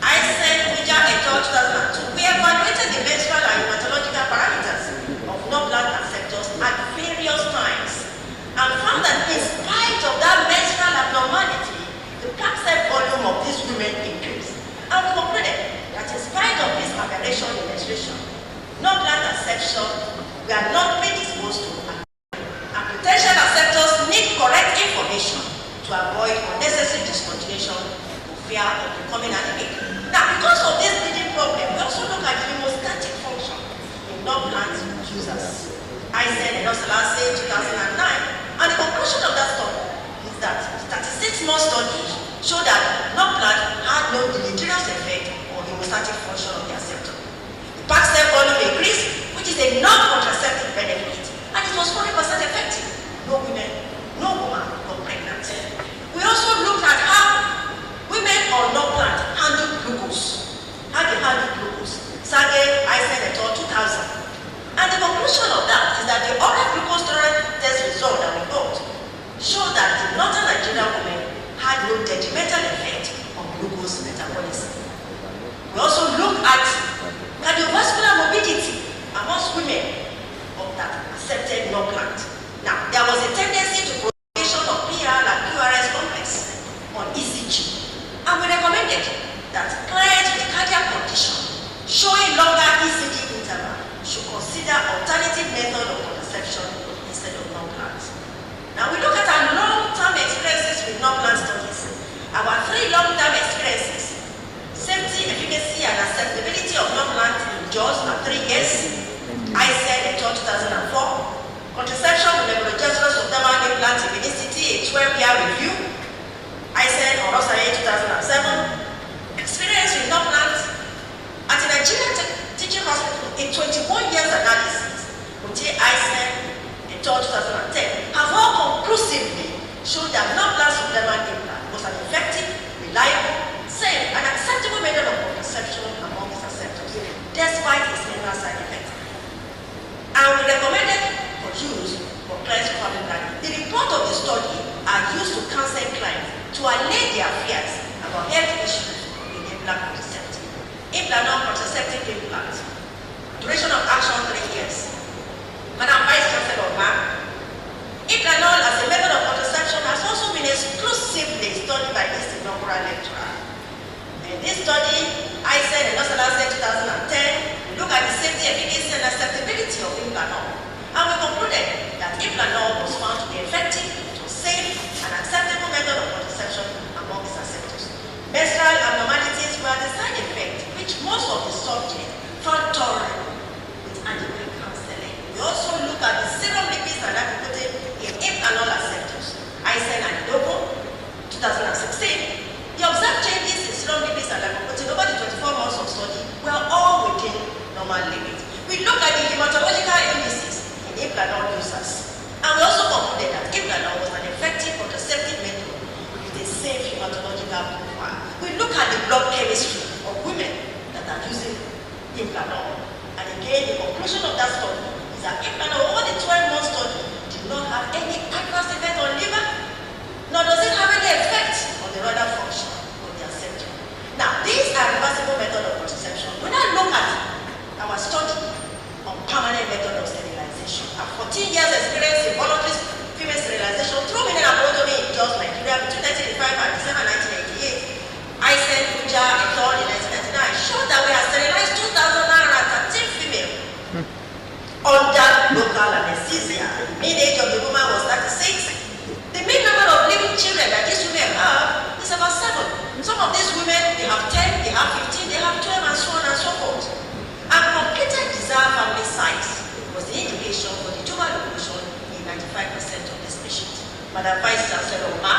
Aisien et al. 2002. We evaluated the menstrual and rheumatological parameters of non-planned receptors at various times and found that in spite of that menstrual abnormality, the plaque cell volume of these women increased. And we concluded that in spite of this aberration in menstruation, non-planned reception we are not predisposed to. Potential acceptors need correct information to avoid unnecessary discontinuation for fear of becoming anemic. Now, because of this bleeding problem, we also look at the hemostatic function in non-planned users. Aisien and Olabisi 2009, and the conclusion of that study is that 36-month studies show that non-planned had no deleterious effect on hemostatic function of the acceptor. The plaque cell volume increased, which is a non-contraceptive benefit, and it was 40% effective. No woman got pregnant. We also looked at how women on non-planned handle glucose. How they handle glucose. Sage, Aisien et al. 2000. And the conclusion of that is that the oral glucose tolerance test result that we got concluded that clients with cardiac condition showing longer ECG interval should consider alternative method of contraception instead of non-plant. Now we look at our long-term experiences with non-plant studies. Our 3 long-term experiences: safety, efficacy, and acceptability of non-plant in just 3 years. Aisien in 2004. Contraception with nebulogestrous subdermal implant in Unicity, a 12-year review. Aisien or Rosalie 2007. Experience with non-plant at a Nigerian teaching hospital in 21 years analysis. Aisien in 2010 have all conclusively shown that non-plant subdermal implant was an effective, reliable, safe, and acceptable method of contraception among its acceptors, despite its minimal side effects. And we recommended for use for clients for family planning. The report of the study are used to counsel clients to allay their fears about health issues in implant contraceptive. Implant non-contraceptive implants. Duration of action 3 years. Madam Vice Chancellor Ma'am, Implanol as a method of contraception has also been exclusively studied by this inaugural lecturer. In this study, Aisien and Olabisi 2010, we look at the safety, efficacy, and acceptability of Implanol. And we concluded that Implanol was found to be effective, it was safe, and acceptable method of contraception among its acceptors. Menstrual abnormalities were the side effect which most of the subjects found tolerable with adequate counseling. We also look at the serum lipids and lipoprotein in Implanol acceptors. Aisien and Inaugural 2016. The observed changes in serum lipids and lipoprotein over the 24 months of study were all within normal limits. We look at the hematological indices in Implanol users, and we also concluded that Implanol was an effective contraceptive method with a safe hematological profile. We look at the blood chemistry of women that are using Implanol, and again the conclusion of that study is that Implanol over the 12-month study did not have any adverse effect on liver, nor does it have any effect on the renal function of the acceptor. Now, these are reversible methods of contraception. When I look at our study on permanent method of sterilization, a 14 years experience in voluntary female sterilization through mineral laboratory in Jos, Nigeria between 1985 and December 1988, Aisien, Uja, and all in 1999 showed that we have sterilized 2,913 female under local anesthesia. The mean age of the woman was 36. The mean number of living children that these women have is about 7. Some of these women, they have 10, they have 15, they have 12, and so on and so forth. And completed desired family size was the indication for the tumor location in 95% of these patients. Madam Vice Chancellor Ma,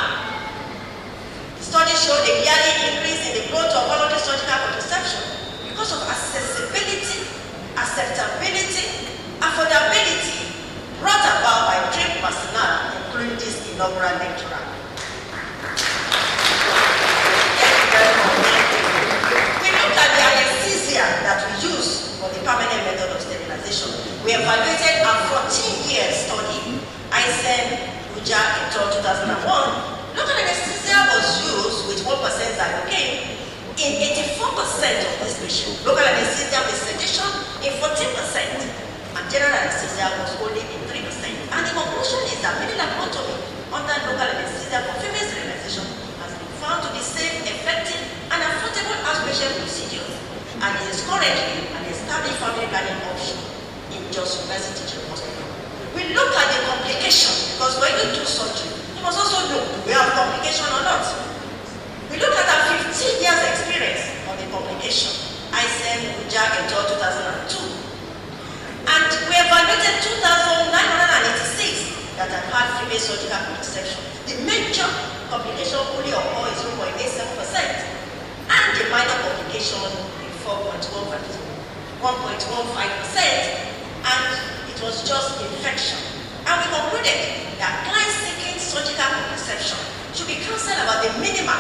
the study showed a yearly increase in the growth of voluntary surgical contraception because of accessibility, acceptability, affordability brought about by trained personnel, including this inaugural lecturer. We looked at the anesthesia that we use for the permanent method of sterilization. We evaluated a 14-year study, Aisien, Uja, in 2001. Local anesthesia was used with 1% Xylocaine in 84% of these patients. Local anesthesia with sedation in 14%. And general anesthesia was only in 3%. And the conclusion is that many laparotomy under local anesthesia for female sterilization has been found to be safe, effective, and affordable outpatient procedure, and is currently an established family planning option in Jos University Hospital. We look at the complication because when you do surgery, you must also look, do we have complication or not? We look at our 15 years experience on the complication. Aisien, Uja, in 2002. And we evaluated 2,986 that have had female surgical contraception. The major complication only occur is 0.87%, and the minor complication in 4.15%, and it was just infection. And we concluded that clients seeking surgical contraception should be counseled about the minimal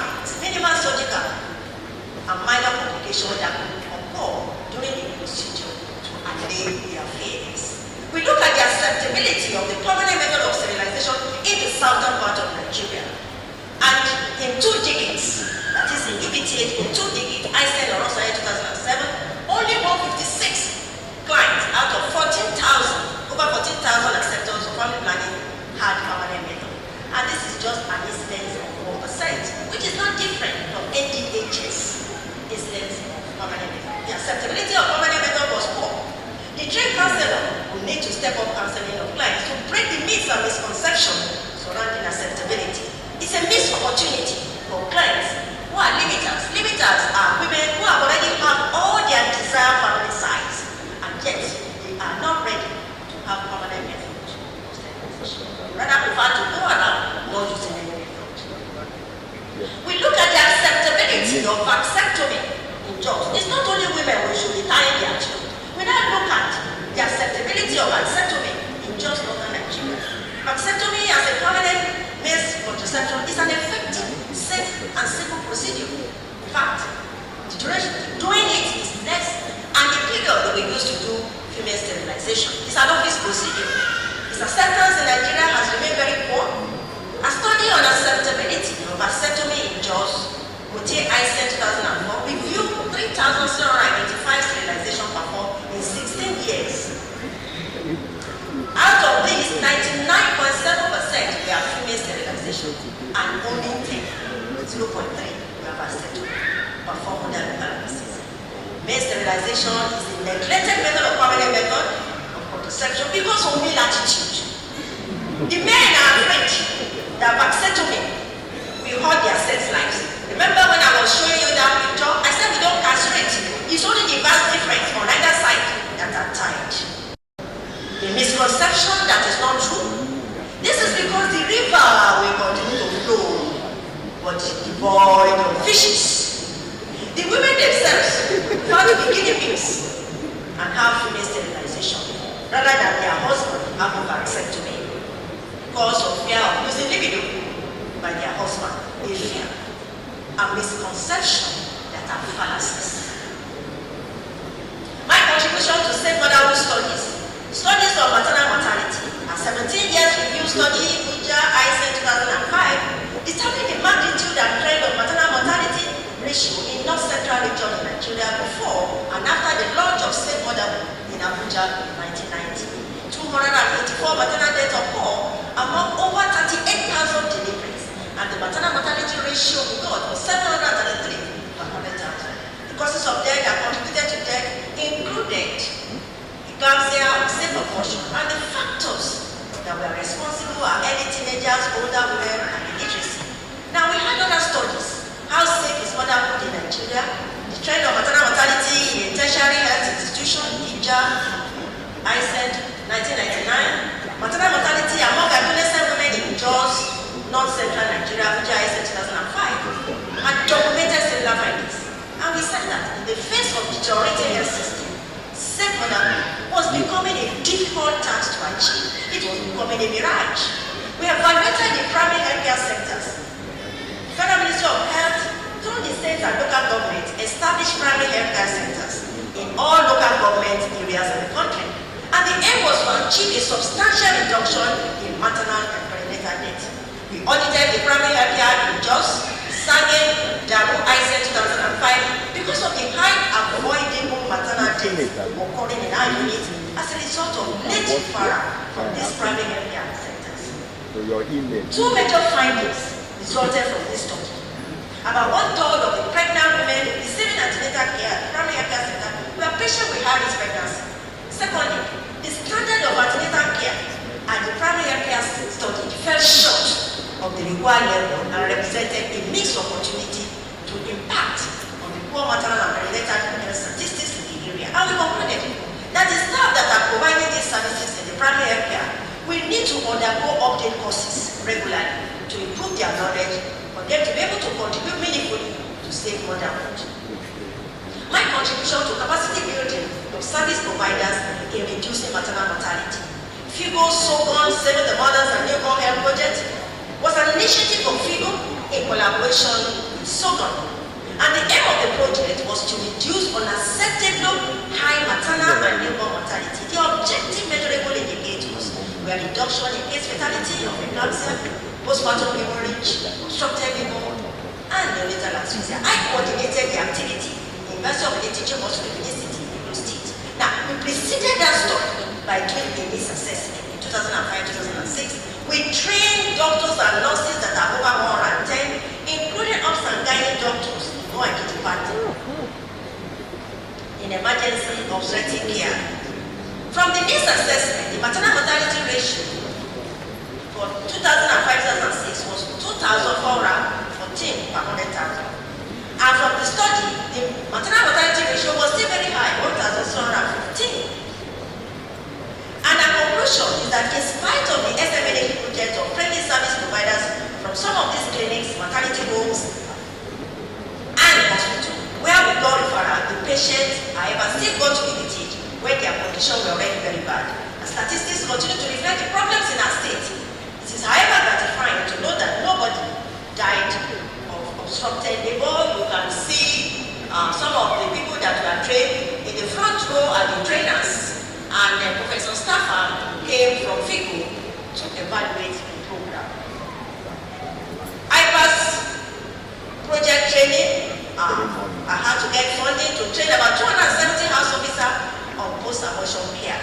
surgical and minor complication that could occur during the procedure to allay their fears. We look at the acceptability of the permanent method of sterilization in the southern part of Nigeria. And in 2 decades, that is in UBTH, in 2 decades, Aisien or Rosalie 2007, only 156 clients out of 14,000, over 14,000 acceptors of family planning had permanent method. And this is just an incidence of 1%, which is not different from NDHS. Its acceptance in Nigeria has remained very poor. A study on acceptability of vasectomy in Jos, Aisien 2004, reviewed 3,785 sterilizations performed in 16 years. Out of these, 99.7% were female sterilization and only 0.3 were vasectomy performed under Olabisi. Male sterilization is the neglected method of permanent method of contraception because of male attitude. The men are afraid that vasectomy will hurt their sex lives. Remember when I was showing you that picture? I said we don't castrate. It's only the vast difference on either side that are tied. The misconception that is not true. This is because the river will continue to flow, but devoid of fishes. The women themselves found to be guinea pigs and have female sterilization rather than their husband having vasectomy because of fear of losing libido by their husband. A fear, a misconception that are fallacies. My contribution to safe motherhood studies of maternal mortality, a 17 years review study, Aisien 2005, determined the magnitude and trend of maternal mortality ratio in North Central region in Nigeria before and after the launch of safe motherhood in Abuja in 1990. 284 maternal deaths occurred among over 38,000 deliveries, and the maternal mortality ratio we got was 733 per 100,000. The causes of death that contributed to death included eclampsia, safe abortion, and the factors that were responsible are early teenagers, older women, and illiteracy. Now we had other studies. How safe is motherhood in Nigeria? The trend of maternal mortality in a tertiary health institution, Aisien 1999. Maternal mortality among adolescent women in Jos, North Central Nigeria, Aisien 2005, had documented similar findings. And we said that in the face of deteriorating health system, safe motherhood was becoming a difficult task to achieve. It was becoming a mirage. We have evaluated the primary healthcare sectors. Federal Ministry of Health, through the state and local government, established primary healthcare centers in all local government areas of the country. And the aim was to achieve a substantial reduction in maternal and perinatal death. We audited the primary healthcare in Jos, Sage, Daru, Aisien 2005 because of the high avoidable maternal death occurring in our unit as a result of late referral from these primary healthcare centers. Two major findings resulted from this study. About 1/3 of the pregnant women receiving antenatal care at the primary healthcare center were patients with high-risk pregnancy. Secondly, the standard of antenatal care at the primary healthcare study fell short of the required level and represented a mixed opportunity to impact on the poor maternal and perinatal health statistics in the area. And we concluded that the staff that are providing these services in the primary healthcare will need to undergo update courses regularly to improve their knowledge for them to be able to contribute meaningfully to safe motherhood. My contribution to capacity building of service providers in reducing maternal mortality. FIGO, SOGON, Saving the Mothers and Newborn Health Project was an initiative of FIGO in collaboration with SOGON. And the aim of the project was to reduce unacceptably high maternal and newborn mortality. The objective measurable indicators were reduction in case fatality of eclampsia, postpartum hemorrhage, obstructed labor, and neonatal asphyxia. I coordinated the activity in University of the Teaching Hospital Univesity in Edo State. Now, we preceded that study by doing a needs assessment in 2005-2006. We trained doctors and nurses that are over 110, including obs and gynae doctors in OIT department in emergency obstetric care. From the needs assessment, the maternal mortality ratio for 2005-2006 was 2,414 per 100,000. And from the study, the maternal mortality ratio was still very high, 1,715. And our conclusion is that in spite of the SMNA project of training service providers from some of these clinics, maternity homes, and hospitals, where we got referral, the patients, however, still got to be treated when their condition were already very bad. And statistics continue to reflect the problems in our state. It is, however, gratifying to know that nobody died of obstructed labor. You can see some of the people that were trained in the front row are the trainers. And Professor Stafford came from FIGO to evaluate the program. IPAS project training, I had to get funding to train about 270 house officers on post-abortion care.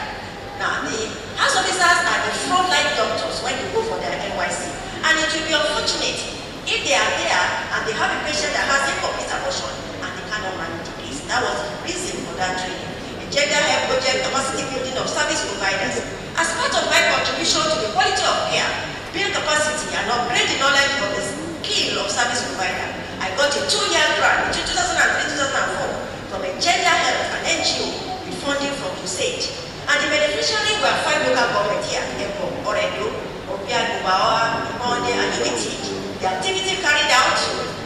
Now, the house officers are the frontline doctors when you go for their NYC. And it will be unfortunate if they are there and they have a patient that has incomplete abortion and they cannot manage the case. That was the reason for that training. The gender health project, capacity building of service providers. As part of my contribution to the quality of care, build capacity and upgrade the knowledge of the skill of service provider, I got a 2-year grant between 2003-2004 from a gender health and NGO with funding from USAID. And the beneficiaries were 5 local governments here, Ebo, Oredo, Obia, Gubawa, Imonde, and Unity. The activity carried out,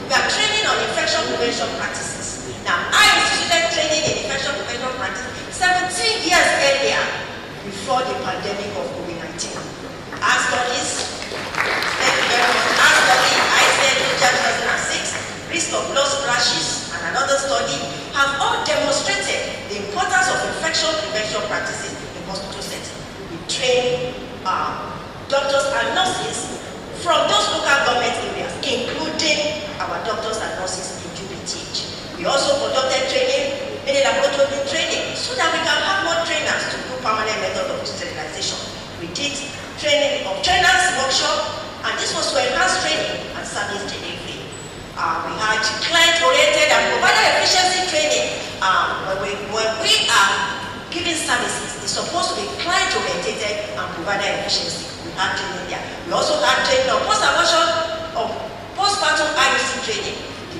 we are training on infection prevention practices. Now, I instituted training in infection prevention practices 17 years earlier, before the pandemic of COVID-19. Our studies, thank you very much, our study in Aisien 2006, risk of blood splashes, and another study have all demonstrated the importance of infection prevention practices in hospital setting. We train doctors and nurses from those local government areas, including our doctors and nurses in UBTH. We also conducted training, many laboratory training, so that we can have more trainers to do permanent method of sterilization. We did training of trainers workshop, and this was to enhance training and service delivery. We had client-oriented and provider efficiency training. When we are giving services, it's supposed to be client-oriented and provider efficiency. We had training there. We also had training on post-abortion, of postpartum IUC training. The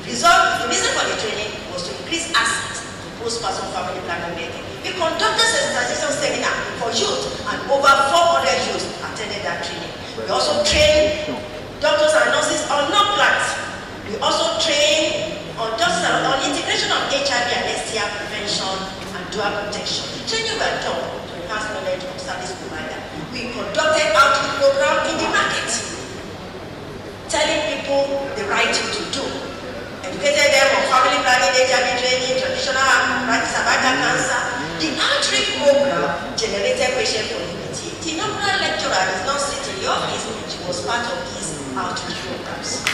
reason for the training was to increase access to postpartum family planning making. We conducted sensitization seminar for youth, and over 400 youth attended that training. We also trained doctors and nurses on non-plants. We also train on integration of HIV and STI prevention and dual protection. Training were done to enhance knowledge of service provider. We conducted outreach program in the market, telling people the right thing to do. Educated them on family planning, HIV training, traditional practice about cancer. The outreach program generated patient community. The inaugural lecturer is not sitting in the office. She was part of these outreach programs.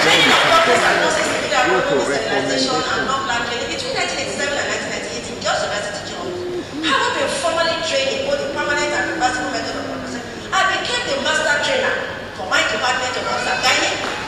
Training of doctors and nurses in sterilization and non-plan training between 1987 and 1998 in Jos University Journal. Having been formally trained in both the permanent and reversible method of processing, I became the master trainer for my department of Gynaecology.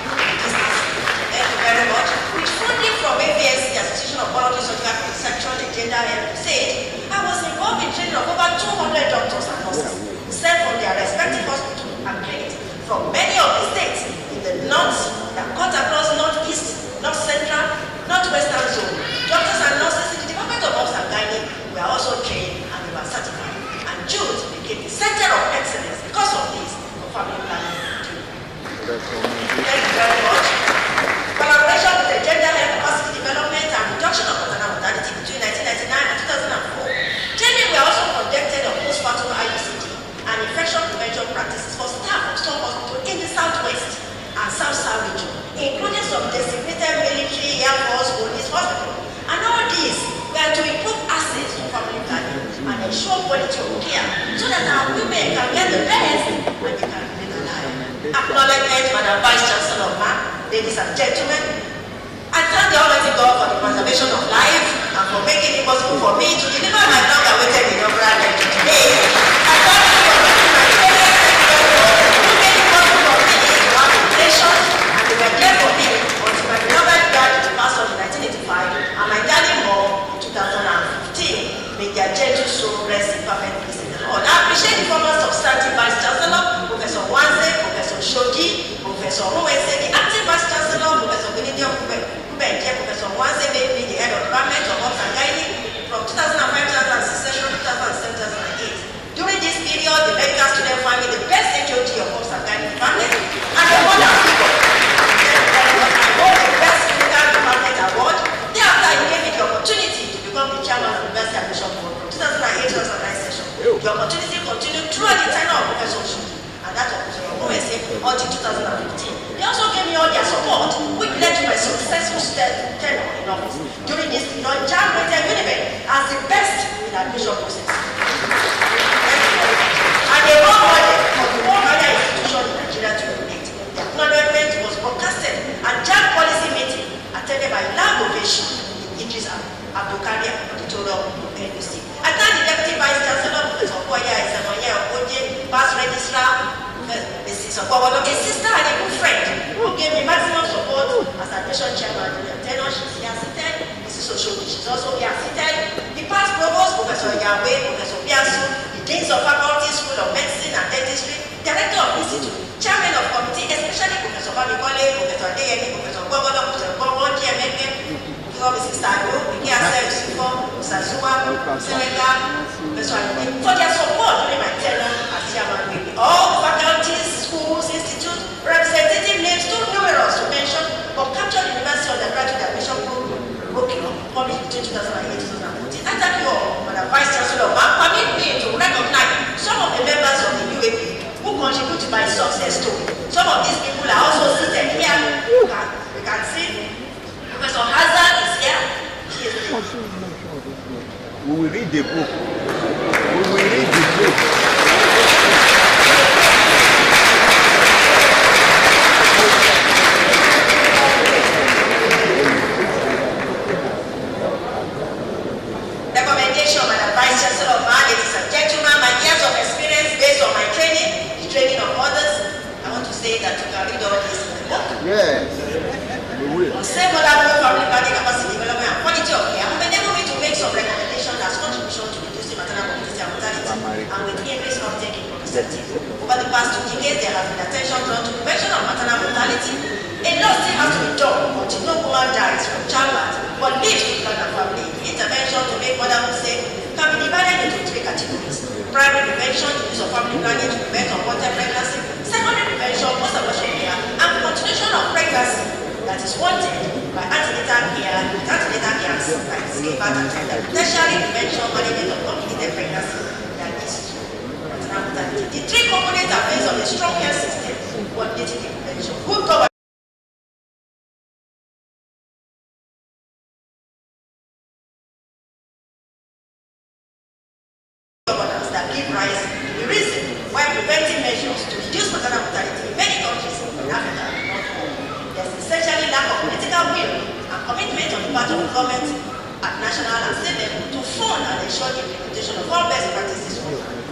Thank you very much. With funding from AVSC, Association of Voluntary Surgical Section and Gender Health, said I was involved in training of over 200 doctors and nurses sent from their respective hospitals and clinics from many of the states in the north that cut across northeast, north central, northwestern zone. Doctors and nurses in the Department of Health and Gynaecology were also trained and they were certified. And Jude became the center of excellence because of this for family planning. Thank you very much. Collaboration with the gender health capacity development and reduction of maternal mortality between 1999 and 2004. Training were also conducted on postpartum IUCD and infection prevention practices for staff of some hospitals in the southwest and south region, including some designated military, air force, police hospitals. And all these were to improve access to family planning and ensure quality of care so that our women can get the best and they can remain alive. Acknowledgement, Madam Vice Chancellor, ladies and gentlemen, I thank the Almighty God for the preservation of life and for making it possible for me to deliver my long-awaited inaugural lecture today. I thank you for making my parents who made it possible for me to have a relation, and they were there for me until my beloved dad passed on in 1985 and my darling mom in 2015. May their gentle soul rest in perfect peace in the Lord. I appreciate the former substantive Vice Chancellor, Professor Wanze, Professor Shoji, Professor Owese, the acting Vice Chancellor, Professor Benedict Kubenje, Professor Wanze made me the head of Department of Health and Gynaecology from 2005, 2006, 2007, 2008. attended by loud ovation in Idris Abdulkadir Auditorium of NUC. I thank the Deputy Vice Chancellor, Professor Okoya Ezemoye Okoye, Past Registrar, Mrs. Okowodo, a sister and a good friend who gave me maximum support as admission chairman during her tenure. She's here seated. Mrs. Oshobi, she's also here seated. The past provost, Professor Yahweh, Professor Biasu, the deans of faculty, School of Medicine and Dentistry, Director of Institute, Chairman of Committee, especially Professor Babikole, Professor Aderemi, Professor Okowodo, Professor Okowodo, GMK, Mrs. Tayo, Mr. Zuma, Seneca, for their support during my tenure as chairman. All faculties, schools, institutes, representative names too numerous to mention, but captured University undergraduate admission program published between 2008 and 2014. I thank you all, Madam Vice Chancellor. Permit me to recognize some of the members of the UAP who contribute to my success story. Some of these people are also seated here. We can see Professor Hazard is here. He is here. We will read the book. We will read the book. Recommendation, Madam Vice Chancellor, ladies and gentlemen, my years of experience based on my training, the training of others, I want to say that you can read all this in the book. Yes. On same other family planning, capacity development, and quality of care, I'm enable me to make some recommendations as contribution to reducing maternal morbidity and mortality, and with increased uptake in contraceptives. Over the past 2 decades, there has been attention drawn to prevention of maternal mortality. A lot still has to be done until no woman dies from childbirth but lives with her family. The intervention to make motherhood safe can be divided into 3 categories: primary prevention, the use of family planning to prevent unwanted pregnancy; secondary prevention, post-abortion care; and continuation of pregnancy that is wanted by antenatal care, and safe birth attendant; tertiary prevention, management of complicated pregnancy that leads to maternal mortality. The 3 components are based on a strong health system coordinating the prevention, good governance, that give rise to the reason why preventing measures to reduce maternal mortality in many countries in Africa are not done. There's essentially lack of political will and commitment on the part of the government at national and state level to fund and ensure the implementation of all best practices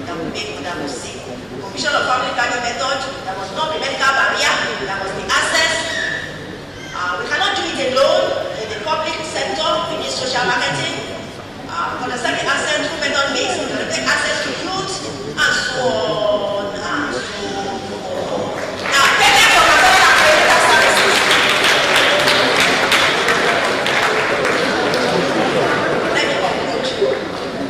that will make motherhood safe. Provision of family planning method, there must not be medical barrier, there must be access. We cannot do it alone in the public sector. We need social marketing. Understanding access through method mix, take access to youth, and so on and so forth. Now, payment for maternal and prenatal services. Let me conclude.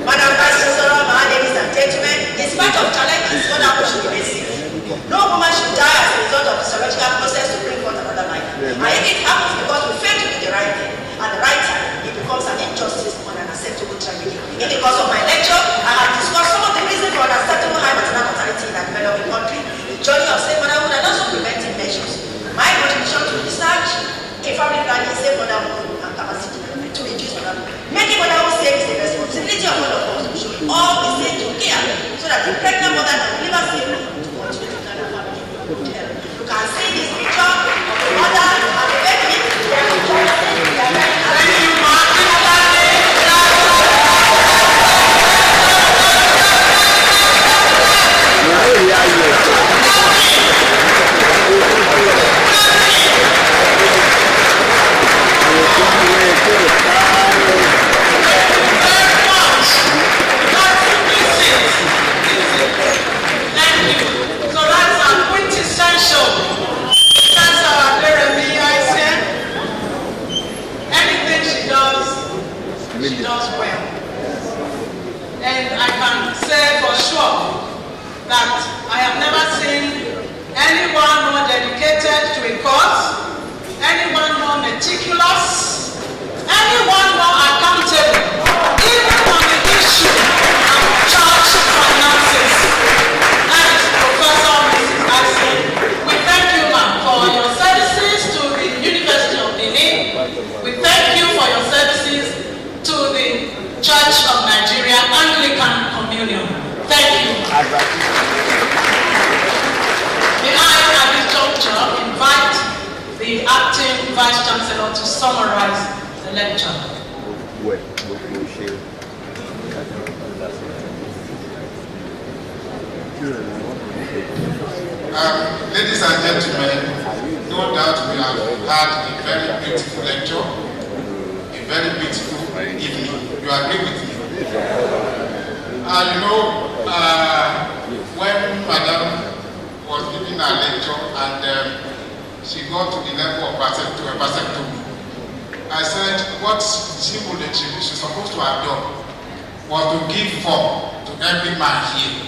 Madam Vice Chancellor, ladies and gentlemen, in spite of challenges, motherhood should be safe. No woman should die as a result of the surgical process to bring forth another life. And if it happens because we fail to do the right thing at the right time, it becomes an injustice on an acceptable tragedy. In the course of my lecture, I have discussed some of the reasons for unacceptable high maternal mortality in a developing country, the journey of safe motherhood, and also preventive measures. My contribution to research in family planning, safe motherhood, and capacity development to reduce motherhood. Making motherhood safe is the responsibility of all of us. We should all be safe to care so that the pregnant mother can deliver safely to continue to plan her family. You can see this picture of the mother and the baby. So that's our quintessential. That's our Aderemi Aisien. Anything she does well. And I can say for sure that I have never seen anyone more dedicated to a cause, anyone more meticulous, anyone more accountable, even on the issue of church finances. That is Professor Mrs. Aisien. We thank you, ma'am, for your services to the University of Benin. We thank you for your services to the Church of Nigeria Anglican Communion. Thank you. May I, at this juncture, invite Vice Chancellor to summarize the lecture. Ladies and gentlemen, no doubt we have had a very beautiful lecture, a very beautiful evening. You agree with me? When Madam was giving her lecture and she got to the level of vasectomy, I said what she's supposed to have done was to give form to every man here,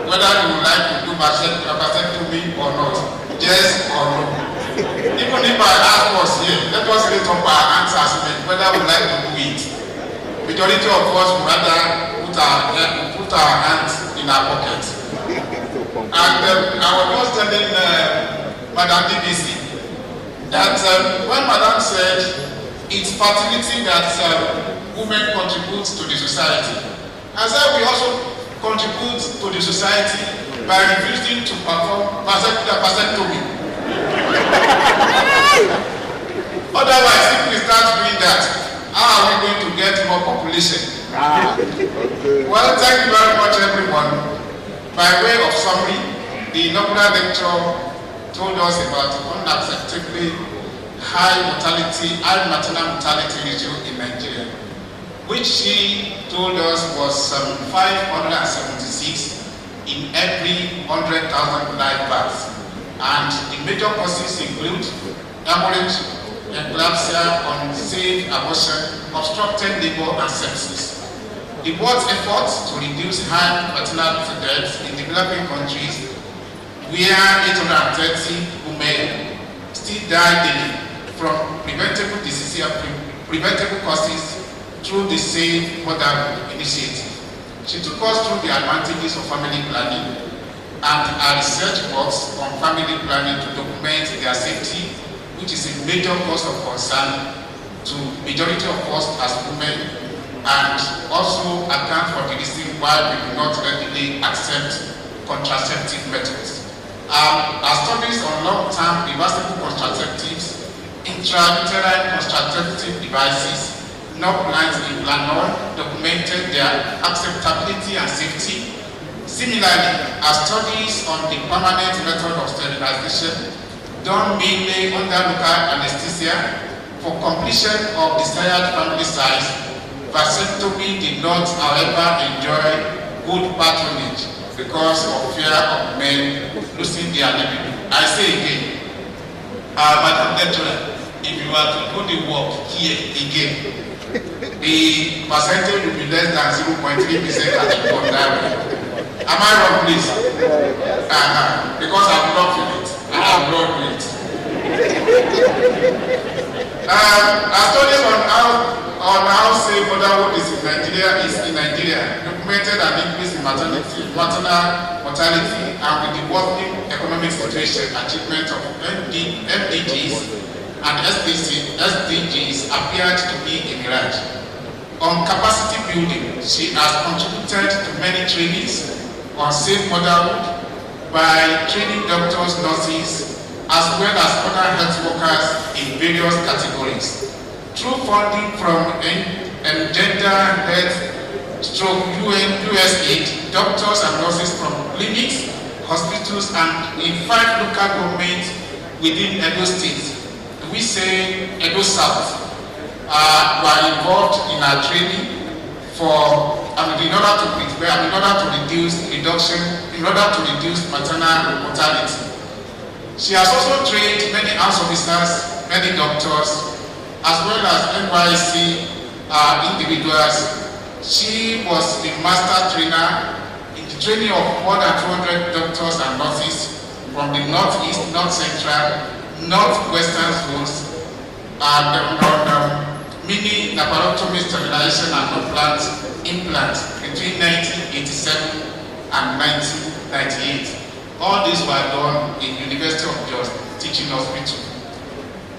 whether you would like to do vasectomy or not, yes or no. Even if I ask us here, let us rate up our answers whether we like to do it. Majority of us would rather put our hands in our pockets. And I was just telling Madam DBC that when Madam said it's fertility that women contribute to the society, I said we also contribute to the society by refusing to perform vasectomy. Otherwise, if we start doing that, how are we going to get more population? Well, thank you very much, everyone. By way of summary, the inaugural lecture told us about unacceptably high maternal mortality ratio in Nigeria, which she told us was 576 in every 100,000 live births. And the major causes include hemorrhage, eclampsia, unsafe abortion, obstructed labor, and sepsis. The world's efforts to reduce high maternal deaths in developing countries, where 830 women still die daily from preventable diseases, preventable causes through the Safe Motherhood initiative. She took us through the advantages of family planning and her research works on family planning to document their safety, which is a major cause of concern to majority of us as women, and also account for the reason why we do not readily accept contraceptive methods. Our studies on long-term reversible contraceptives, intrauterine contraceptive devices, non-planned implanol, documented their acceptability and safety. Similarly, our studies on the permanent method of sterilization, done mainly under local anesthesia, for completion of desired family size, vasectomy did not, however, enjoy good patronage because of fear of men losing their libido. I say again, Madam Lecturer, if you are to do the work here again, the percentage will be less than 0.3% at the point that way. Am I wrong, please? Because I'm not with it. I'm not with it. Our studies on how safe motherhood is in Nigeria documented an increase in maternal mortality, and with the worsening economic situation, achievement of MDGs and SDGs appeared to be a mirage. On capacity building, she has contributed to many trainings on safe motherhood by training doctors, nurses, as well as other health workers in various categories. Through funding from Gender Health USAID, doctors and nurses from clinics, hospitals, and in 5 local governments within Edo State, we say Edo South, were involved in our training in order to reduce maternal mortality. She has also trained many house officers, many doctors, as well as NYC individuals. She was the master trainer in the training of more than 200 doctors and nurses from the Northeast, North Central, Northwestern zones, and mini laparotomy sterilization and implants between 1987 and 1998. All these were done in University of Jos Teaching Hospital.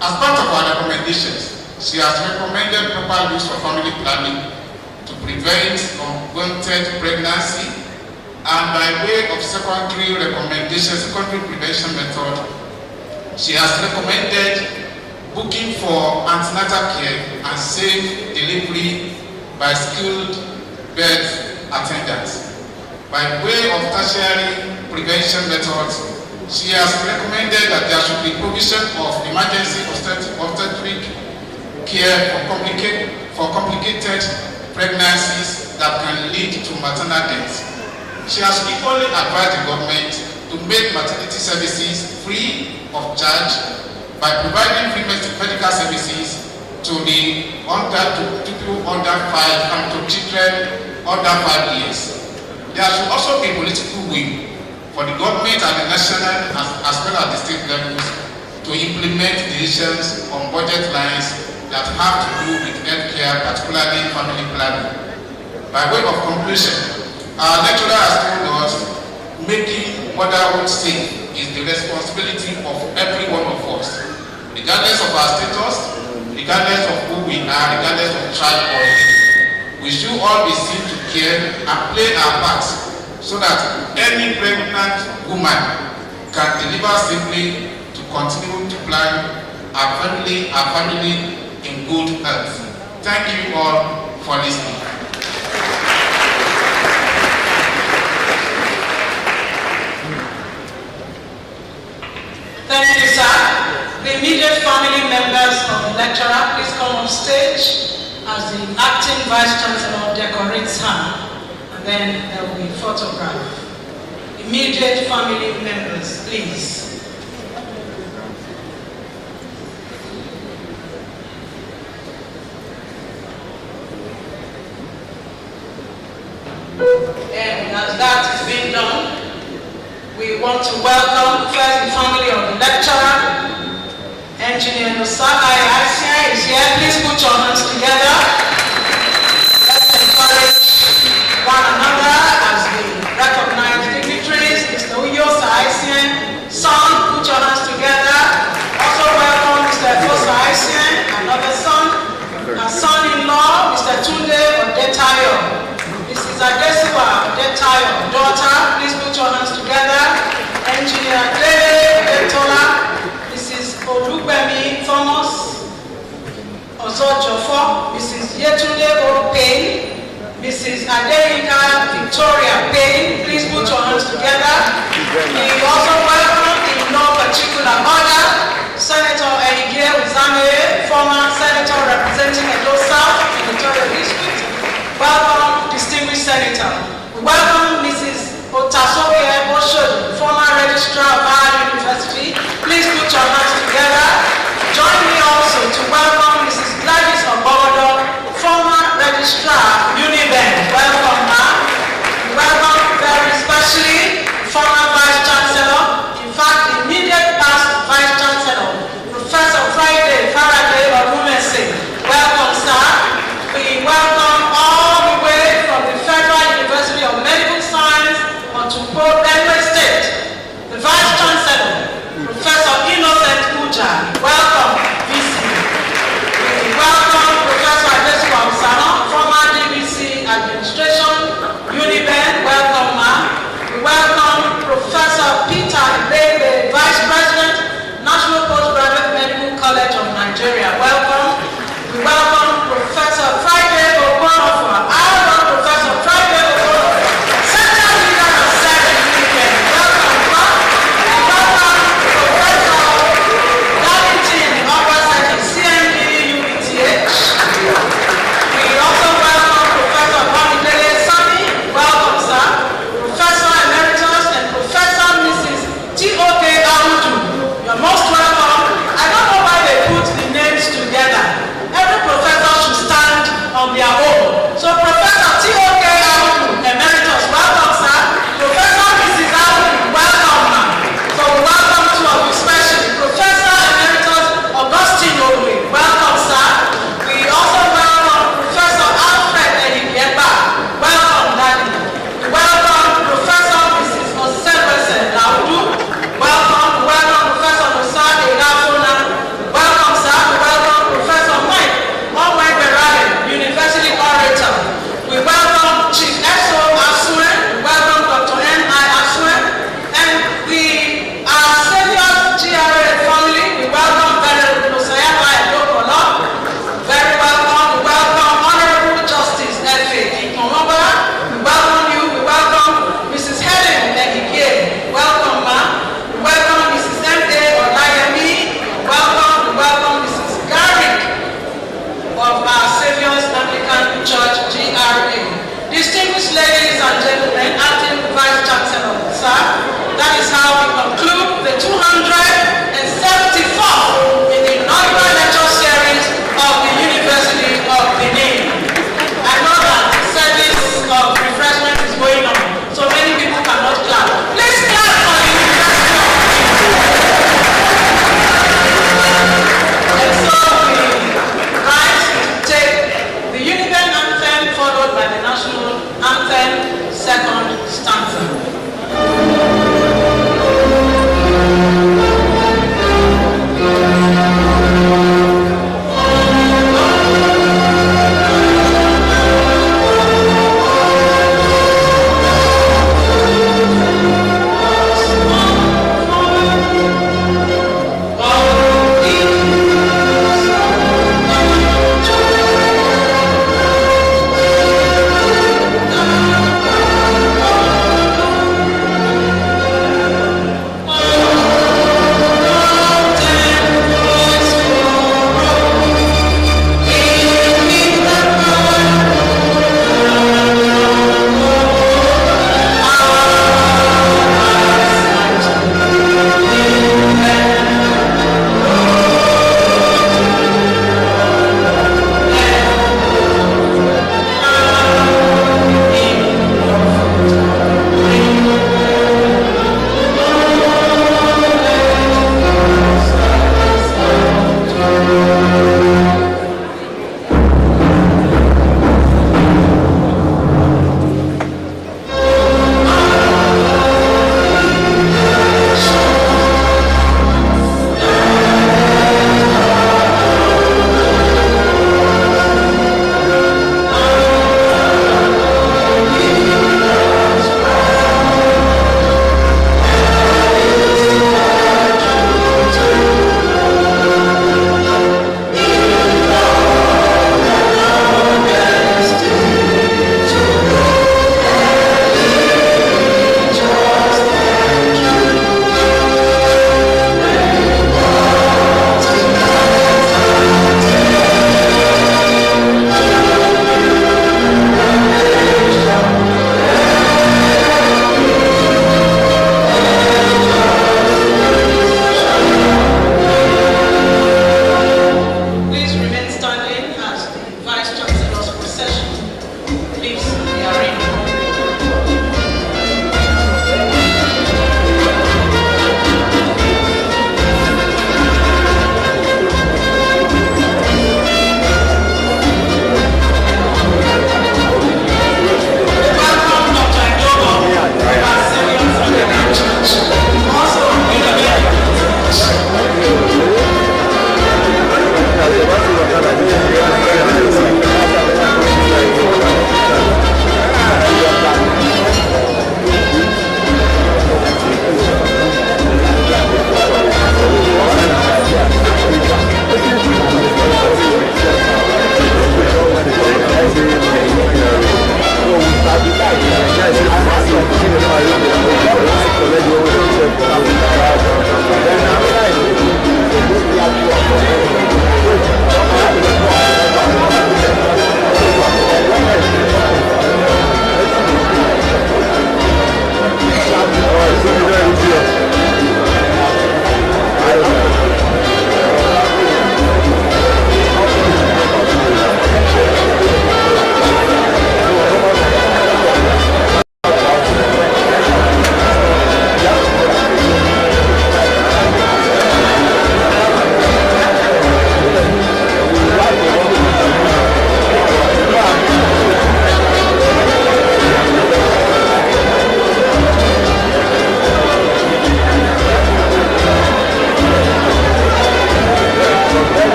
As part of our recommendations, she has recommended proper use of family planning to prevent unwanted pregnancy, and by way of secondary prevention method, she has recommended booking for antenatal care and safe delivery by skilled birth attendants. By way of tertiary prevention methods, she has recommended that there should be provision of emergency obstetric care for complicated pregnancies that can lead to maternal death. She has equally advised the government to make maternity services free of charge by providing free medical services to people under 5 and to children under 5 years. There should also be political will for the government at the national as well as the state levels to implement decisions on budget lines that have to do with healthcare, particularly family planning. By way of conclusion, our lecturer has told us making motherhood safe is the responsibility of every one of us, regardless of our status, regardless of who we are, regardless of tribe or religion. We should all be seen to care and play our parts so that any pregnant woman can deliver safely to continue to plan our family in good health. Thank you all for listening. Thank you, sir. The immediate family members of the lecturer, please come on stage as the acting Vice Chancellor decorates her, and then there will be a photograph. Immediate family members, please. And as that is being done, we want to welcome first the family of the lecturer. Engineer Aisien is here. Please put your hands together. Let's encourage one another as we recognize dignitaries. Mr. Aisien, son, put your hands together. Also welcome Mr. Aisien, another son. Her son-in-law, Mr. Tunde Odetayo. Mrs. Adesiwa Odetayo, daughter, please put your hands together. Engineer Dele Odetola. Olubemi Thomas, Ozojofo, Mrs. Yetunde Payne, Mrs. Aderemi Victoria Payne, please put your hands together. We also welcome in no particular order Senator Elige Uzame, former senator representing Edo South Senatorial District. Welcome, distinguished senator. We welcome Mrs. Otasoke Oshodi, former registrar of